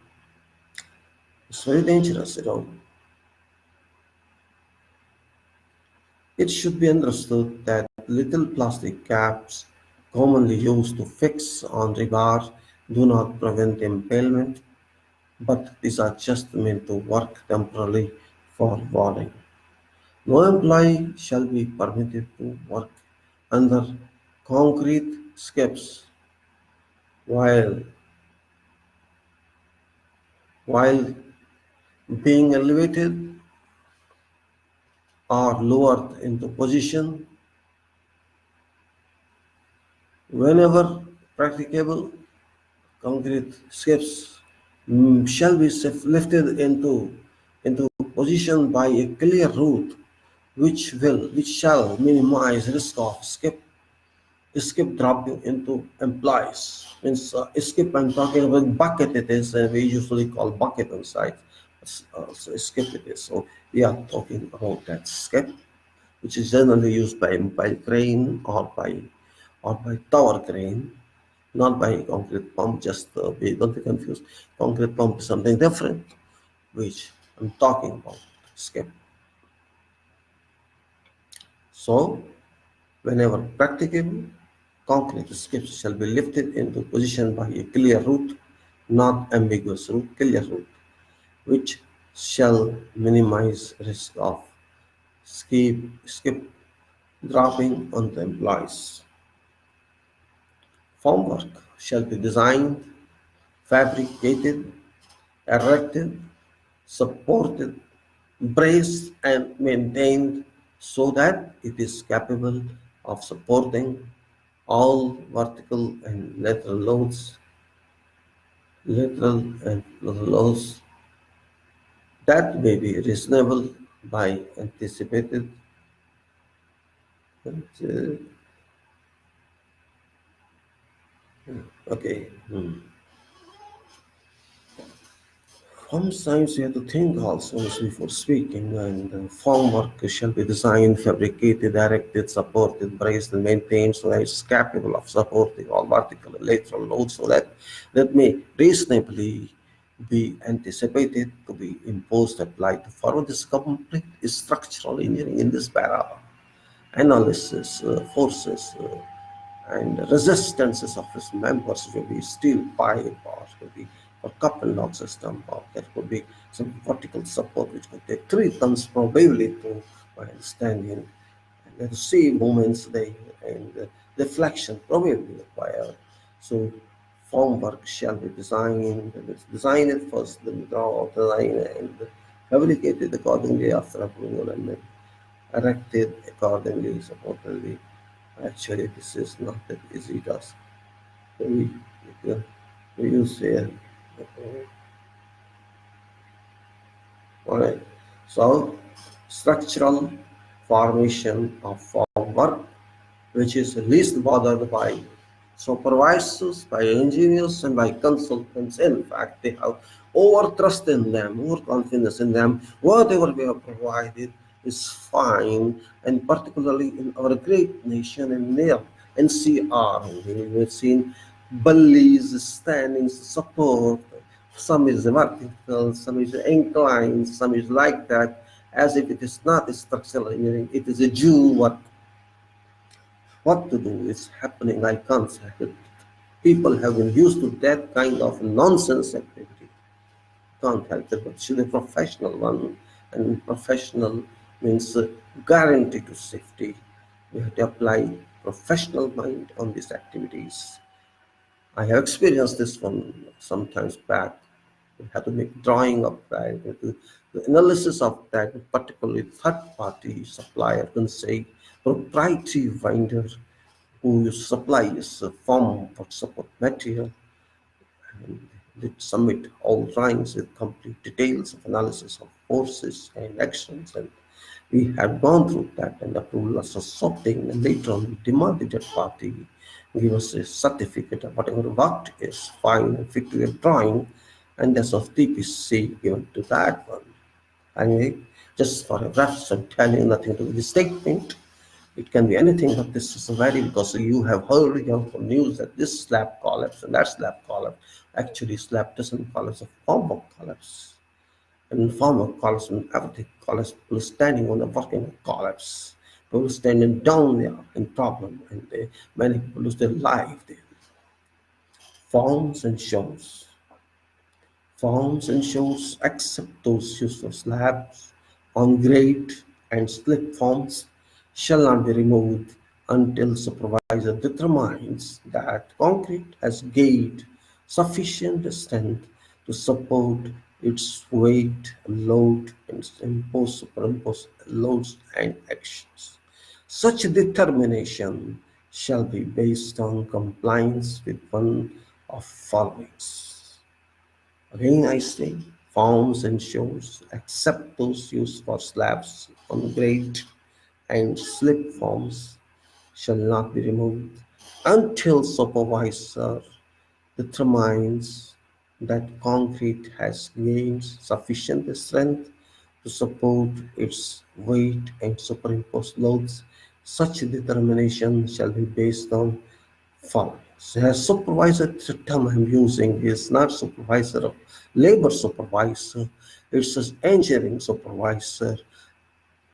It's very dangerous. It should be understood that little plastic caps commonly used to fix on rebar do not prevent impalement, but these are just meant to work temporarily for warning. No employee shall be permitted to work under concrete skips while while being elevated or lowered into position whenever practicable. Concrete skips shall be lifted into position by a clear route which shall minimize risk of skip dropping into employees. Means skip, I'm talking about bucket it is, we usually call bucket on site. So skip it is. So we are talking about that skip, which is generally used by crane or by tower crane, not by concrete pump. Just we don't be confused. Concrete pump is something different, which I'm talking about. Skip. So whenever practicable, concrete skips shall be lifted into position by a clear route, not ambiguous route, clear route, which shall minimize risk of skip dropping on the employees. Formwork shall be designed, fabricated, erected, supported, braced, and maintained so that it is capable of supporting all vertical and lateral loads that may be reasonable by anticipated. uh, okay. Sometimes you have to think also before speaking, and formwork shall be designed, fabricated, erected, supported, braced, and maintained so that it's capable of supporting all vertical and lateral loads so that may reasonably be anticipated to be imposed, applied to forward. This complete structural engineering in this para. analysis, forces, and resistances of its members will be steel pipe or could be a couple lock system, or there could be some vertical support which could take 3 tons probably to my understanding. And the sea movements they and deflection probably required. So formwork shall be designed, design it first, then draw out the line and fabricated accordingly after approval and then erected accordingly, supposedly. Actually, this is not that easy task. We, we use here. Alright. So, structural formation of formwork, which is least bothered by supervisors, by engineers, and by consultants. In fact, they have overtrust in them, overconfidence in them. Whatever we have provided is fine, and particularly in our great nation in near NCR, we've seen bullies standing support. Some is vertical, some is inclined, some is like that, as if it is not a structural engineering, it is a Jew work. What to do is happening, I can't say it. People have been used to that kind of nonsense activity. Can't help it, but she's a professional one, and professional means guarantee to safety. We have to apply professional mind on these activities. I have experienced this one sometimes back. We have to make drawing of that, the analysis of that, particularly third-party supplier can say proprietary vendor who supplies form for support material and they submit all drawings with complete details of analysis of forces and actions. And we have gone through that and approval us of sorting, and later on we demanded that party give us a certificate of whatever work is fine and fit to a drawing, and as of TPC given to that one. Anyway, just for a reference, I'm telling you nothing to do with the statement. It can be anything, but this is very because you have heard from news that this slab collapse and that slab collapse. Actually, slab doesn't collapse, a form of collapse. And in form of collapse, when everything collapse, people standing on the working collapse. People standing down there in problem, and many people lose their life there. Forms and shows. Forms and shows except those used for slabs, on grade and slip forms shall not be removed until supervisor determines that concrete has gained sufficient strength to support its weight, load, and superimpose loads and actions. Such determination shall be based on compliance with one of followings. Again, I say, forms and shows, except those used for slabs on grade and slip forms, shall not be removed until supervisor determines that concrete has gained sufficient strength to support its weight and superimpose loads. Such determination shall be based on following. So, supervisor, the term I'm using is not supervisor of labor supervisor, it's an engineering supervisor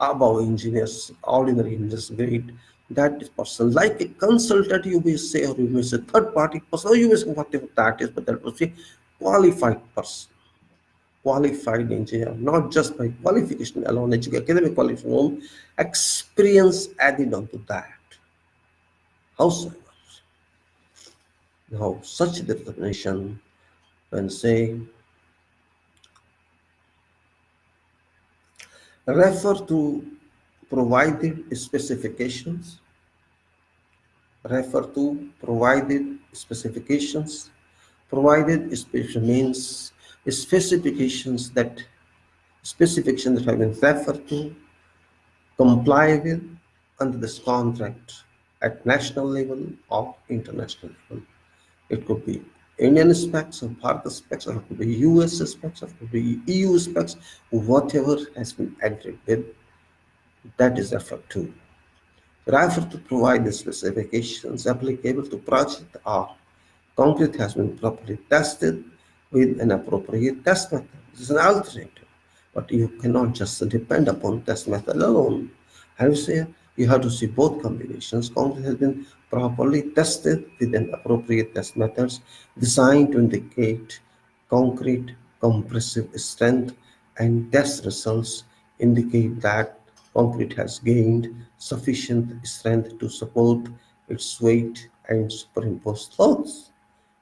above engineers, ordinary engineers grade. That is person, like a consultant, you may say, or you may say third party person, or you may say whatever that is, but that was a qualified person, qualified engineer, not just by qualification alone, academic qualification alone, experience added on to that. Howsoever, now such determination, when say refer to provided specifications, refer to provided specifications. Provided specification means specifications that have been referred to, comply with under this contract at national level or international level. It could be Indian specs or Bharat specs, or it could be US specs, or it could be EU specs, whatever has been agreed with, that is referred to. Refer to provide the specifications applicable to project or concrete has been properly tested with an appropriate test method. This is an alternative, but you cannot just depend upon test method alone. I would say You have to see both combinations. Concrete has been properly tested within appropriate test methods designed to indicate concrete compressive strength, and test results indicate that concrete has gained sufficient strength to support its weight and superimposed loads.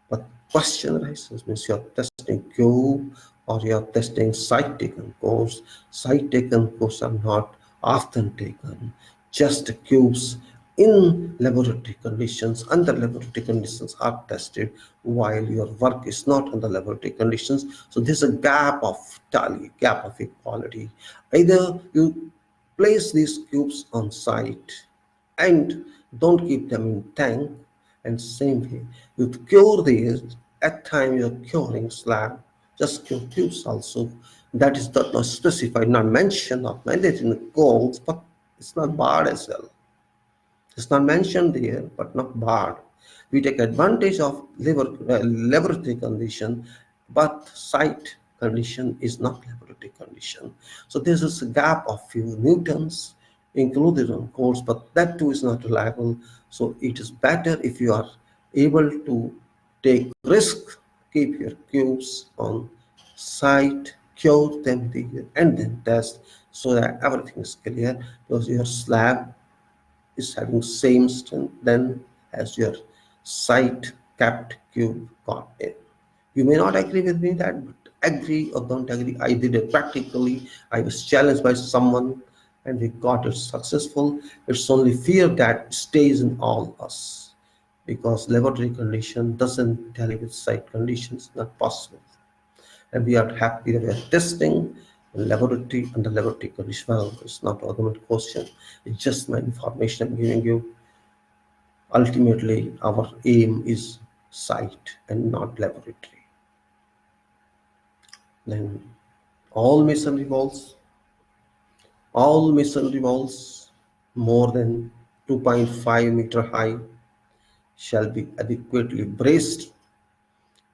But question arises, means you're testing cube or you're testing site taken course. Site taken course are not often taken, just cubes in laboratory conditions, under laboratory conditions are tested while your work is not under laboratory conditions. So there's a gap of tally, gap of equality. Either you place these cubes on site and don't keep them in tank, and same way you cure these at time you're curing slab, just cure cubes also. That is not specified, not mentioned, not mandated in the goals, but it's not barred as well. It's not mentioned there, but not barred. We take advantage of laboratory condition, but site condition is not laboratory condition. So there is a gap of few newtons included on course, but that too is not reliable. So it is better if you are able to take risk, keep your cubes on site, cure them there, and then test so that everything is clear, because your slab is having same strength then as your site capped cube got it. You may not agree with me that, but agree or don't agree. I did it practically. I was challenged by someone and we got it successful. It's only fear that stays in all us because laboratory condition doesn't tally with site conditions, not possible. And we are happy that we are testing laboratory under laboratory conditions. Well, it's not an argument question. It's just my information I'm giving you. Ultimately, our aim is site and not laboratory. Then all masonry walls, all masonry walls more than 2.5 meter high shall be adequately braced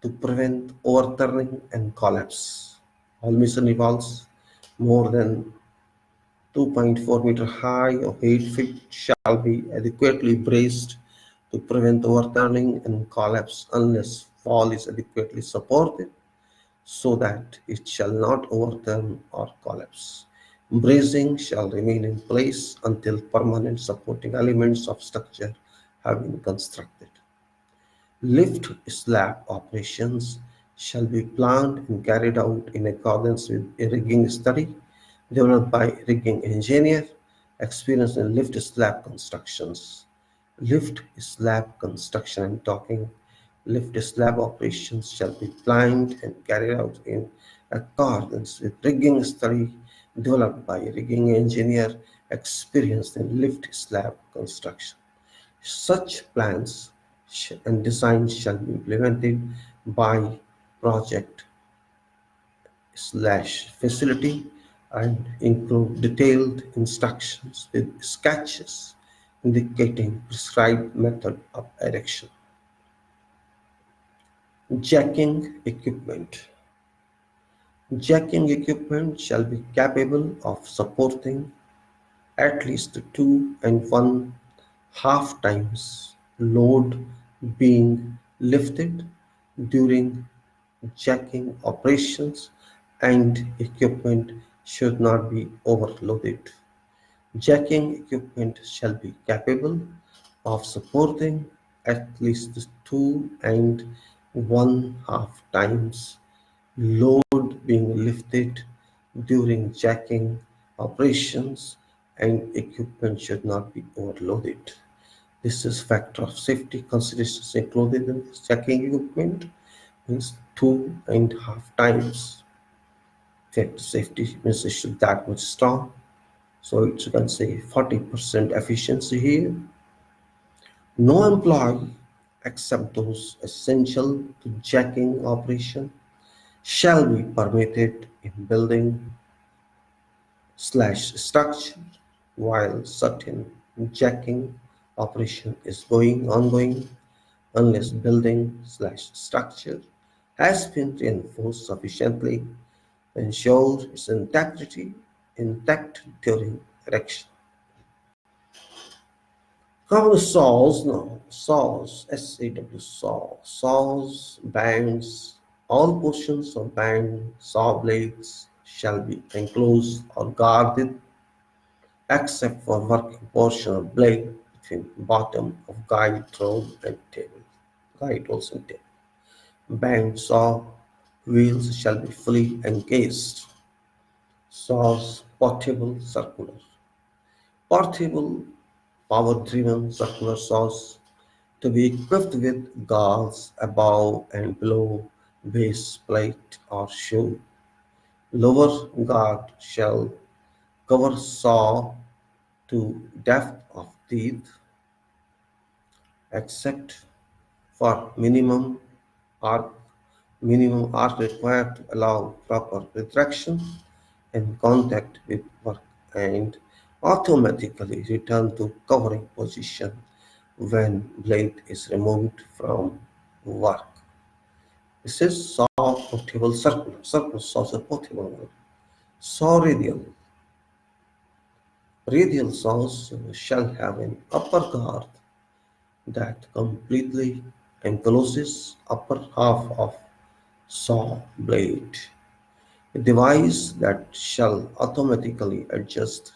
to prevent overturning and collapse. All masonry walls more than 2.4 meter high or 8 feet shall be adequately braced to prevent overturning and collapse unless wall is adequately supported so that it shall not overturn or collapse. Bracing shall remain in place until permanent supporting elements of structure have been constructed. Lift slab operations shall be planned and carried out in accordance with a rigging study developed by rigging engineer experienced in lift slab constructions. Lift slab construction, I'm talking. Lift slab operations shall be planned and carried out in accordance with rigging study developed by rigging engineer experienced in lift slab construction. Such plans and designs shall be implemented by project slash facility and include detailed instructions with sketches indicating prescribed method of erection. Jacking equipment. Jacking equipment shall be capable of supporting at least 2.5 times load being lifted during jacking operations, and equipment should not be overloaded. Jacking equipment shall be capable of supporting at least 2.5 times load being lifted during jacking operations, and equipment should not be overloaded. This is factor of safety considerations included in this jacking equipment, means 2.5 times. Factor safety means it should that much strong. So you can say 40% efficiency here. No employee except those essential to jacking operation shall be permitted in building slash structure while certain jacking operation is ongoing unless building slash structure has been reinforced sufficiently to ensure its integrity intact during erection. Common saws, no, saws, SAW, saws, bands, all portions of band saw blades shall be enclosed or guarded except for working portion of blade between bottom of guide roll and table. Guide rolls and table. Band saw wheels shall be fully encased. Saws portable circular. Portable power-driven circular saws to be equipped with guards above and below base plate or shoe. Lower guard shall cover saw to depth of teeth except for arc minimum arc required to allow proper retraction and contact with work and automatically return to covering position when blade is removed from work. This is saw portable circular. Circular saw is a portable one. Saw radial. Radial saws shall have an upper guard that completely encloses upper half of saw blade. A device that shall automatically adjust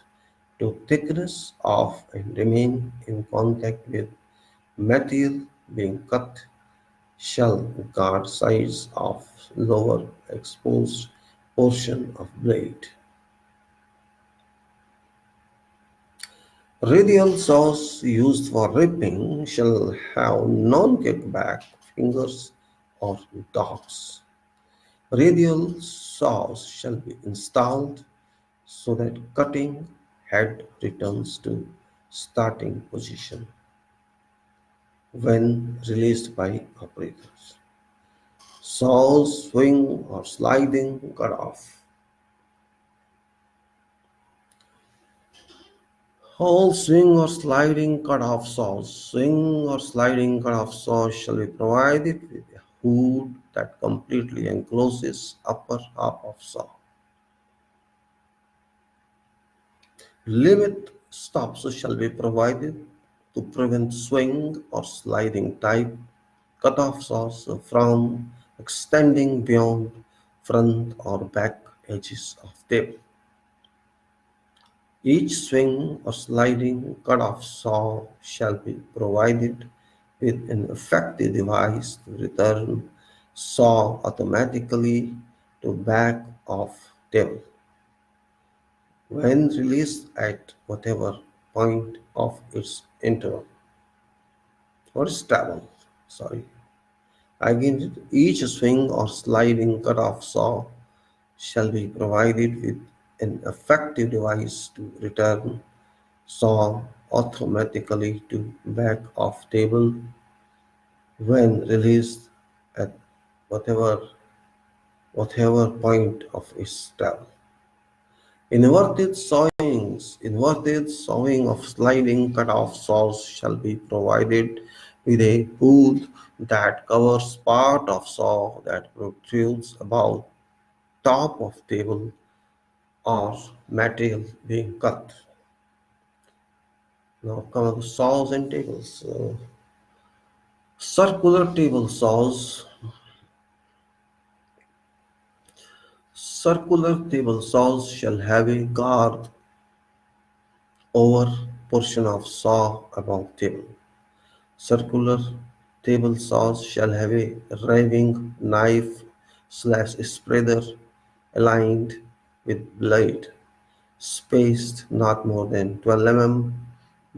to thickness of and remain in contact with material being cut shall guard size of lower exposed portion of blade. Radial saws used for ripping shall have non-kickback fingers or docks. Radial saws shall be installed so that cutting head returns to starting position when released by operators. Saws swing or sliding cutoff. All swing or sliding cutoff saws shall be provided with a hood that completely encloses upper half of saw. Limit stops shall be provided to prevent swing or sliding type cutoff saws from extending beyond front or back edges of table. Each swing or sliding cutoff saw shall be provided with an effective device to return saw automatically to back of table when released at whatever point of its interval or travel. Sorry. Again, each swing or sliding cutoff saw shall be provided with an effective device to return saw automatically to back of table when released at whatever point of its travel. Inverted sawing of sliding cutoff saws shall be provided with a hood that covers part of saw that protrudes above top of table or material being cut. Now come on to saws and tables. Circular table saws. Circular table saws shall have a guard over portion of saw above table. Circular table saws shall have a riving knife slash spreader aligned with blade, spaced not more than 12 mm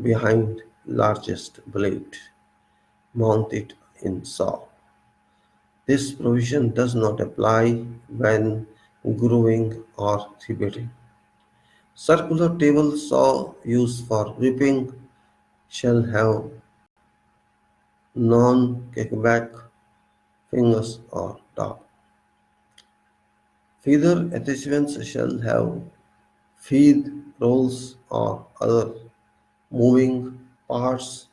behind largest blade, mounted in saw. This provision does not apply when grooving or repeating. Circular table saw used for ripping shall have non-kickback fingers or dog. Feather attachments shall have feed rolls or other moving parts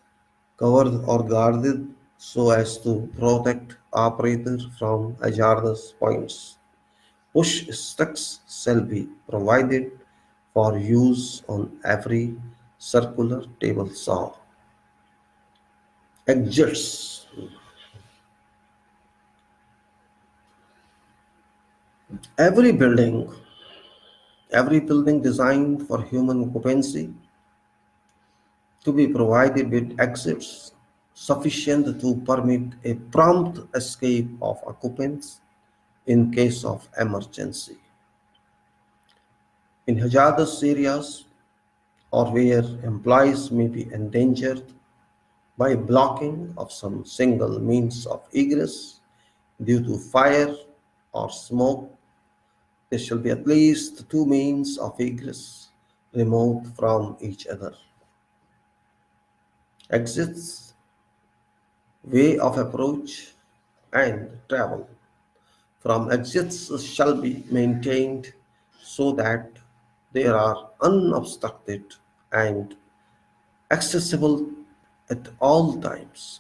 covered or guarded so as to protect operator from hazardous points. Push sticks shall be provided for use on every circular table saw. Exits. Every building, every building designed for human occupancy to be provided with exits sufficient to permit a prompt escape of occupants in case of emergency. In hazardous areas or where employees may be endangered by blocking of some single means of egress due to fire or smoke, there shall be at least two means of egress removed from each other. Exits, way of approach, and travel from exits shall be maintained so that they are unobstructed and accessible at all times.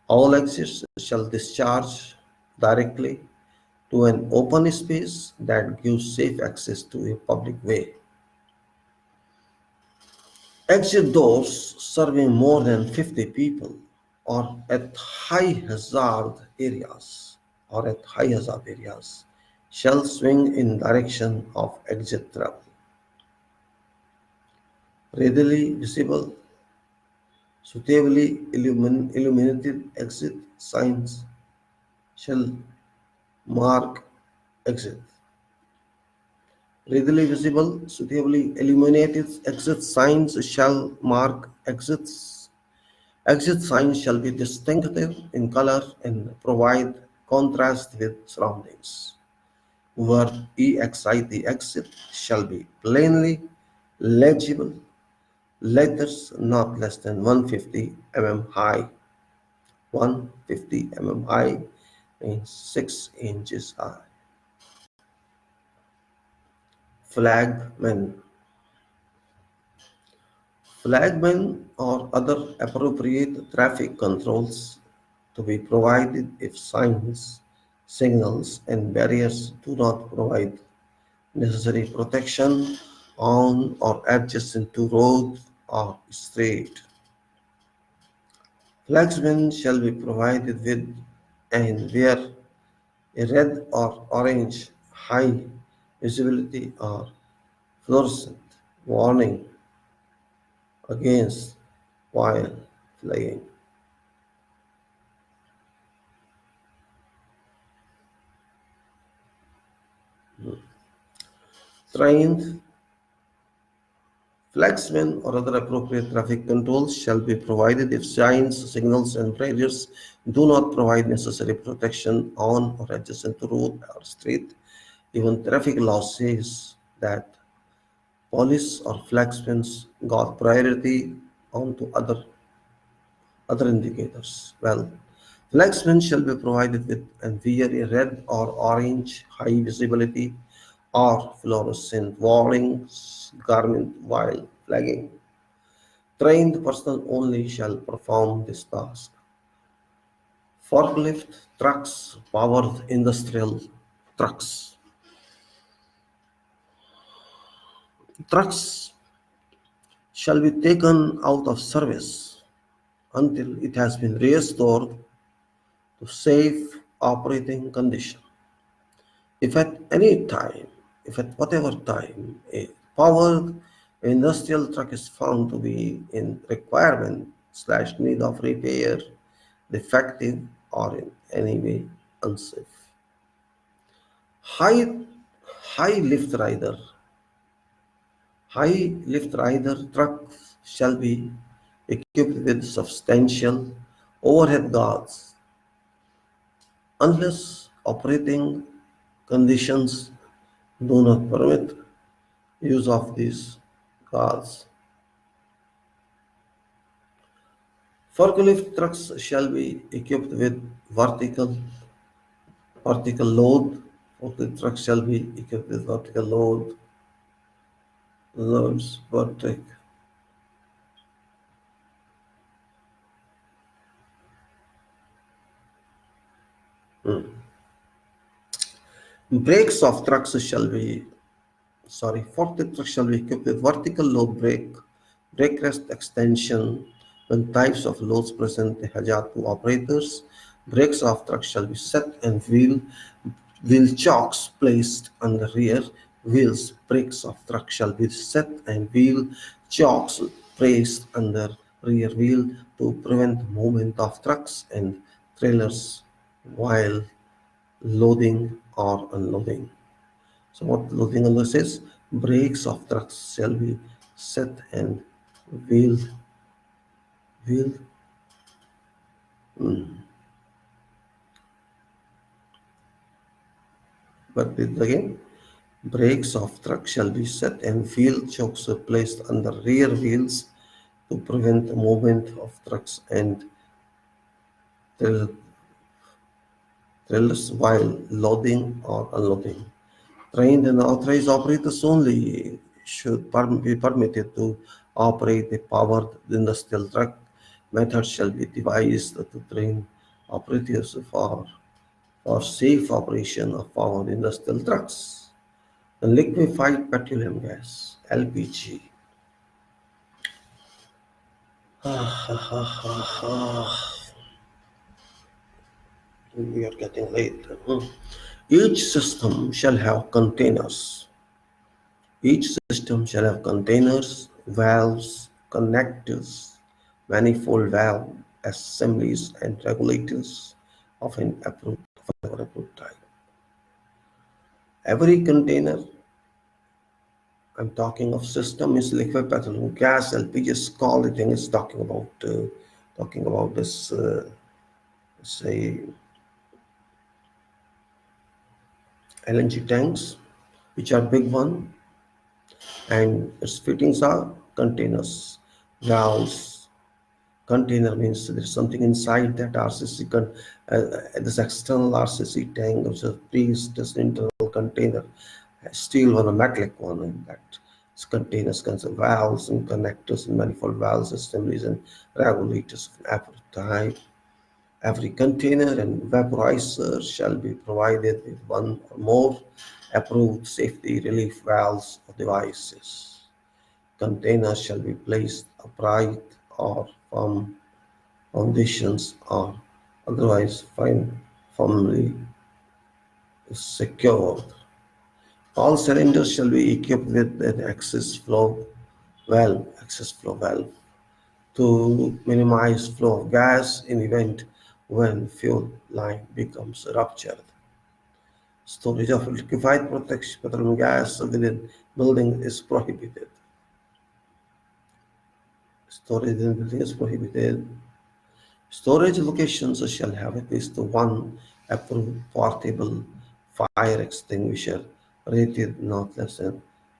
All exits shall discharge directly to an open space that gives safe access to a public way. Exit doors serving more than 50 people or at high hazard areas shall swing in direction of exit travel. Readily visible, suitably illuminated exit signs shall mark exit. Readily visible, suitably illuminated exit signs shall mark exits. Exit signs shall be distinctive in color and provide contrast with surroundings. Where EXIT exit shall be plainly legible, letters not less than 150 mm high. 150 mm high means 6 inches high. Flagmen. Flagmen or other appropriate traffic controls to be provided if signs, signals, and barriers do not provide necessary protection on or adjacent to road or street. Flagsmen shall be provided with and wear a red or orange high visibility or fluorescent warning against while flying. Trained flagsmen or other appropriate traffic controls shall be provided if signs, signals, and barriers do not provide necessary protection on or adjacent to road or street. Even traffic law says that police or flagsmen got priority onto other indicators. Well, flagsmen shall be provided with and wear a red or orange high visibility or fluorescent warnings garment while flagging. Trained personnel only shall perform this task. Forklift trucks, powered industrial trucks. Trucks shall be taken out of service until it has been restored to safe operating condition. If at any time, if at whatever time a powered industrial truck is found to be in requirement slash need of repair, defective, or in any way unsafe. High, high lift rider. High lift rider trucks shall be equipped with substantial overhead guards unless operating conditions do not permit use of these cars. Forklift trucks shall be equipped with vertical load. Forklift trucks shall be equipped with vertical loads, vertic. Brakes of trucks shall be, forklift trucks shall be equipped with vertical load brake rest extension When types of loads present a hazard to operators, brakes of truck shall be set and wheel chocks placed on the rear wheels. Brakes of truck shall be set and wheel chocks placed on the rear wheel to prevent movement of trucks and trailers while loading or unloading. So what loading and unloading says, brakes of trucks shall be set and wheel wheel but with again, brakes of truck shall be set and wheel chocks are placed on the rear wheels to prevent the movement of trucks and trailers while loading or unloading. Trained and authorized operators only should be permitted to operate a powered industrial truck. Methods shall be devised to train operators for safe operation of powered industrial trucks. The liquefied petroleum gas, LPG. We are getting late. Each system shall have containers. Each system shall have containers, valves, connectors, manifold valve assemblies, and regulators of an approved type. Every container, I'm talking of system, is liquid petroleum gas. LPG is called. I think it's talking about this say LNG tanks, which are big one, and its fittings are containers, valves. Container means there's something inside that RCC, this external RCC tank, which is this internal container, a steel one, a metallic one, and that containers contain valves and connectors and manifold valves, assemblies, and regulators of approved type. Every container and vaporizer shall be provided with one or more approved safety relief valves or devices. Containers shall be placed upright or firm foundations or otherwise firmly secured. All cylinders shall be equipped with an access flow valve to minimize flow of gas in event when fuel line becomes ruptured. Storage of liquefied petroleum gas within building is prohibited. Storage in building is prohibited. Storage locations shall have at least one approved portable fire extinguisher rated not less than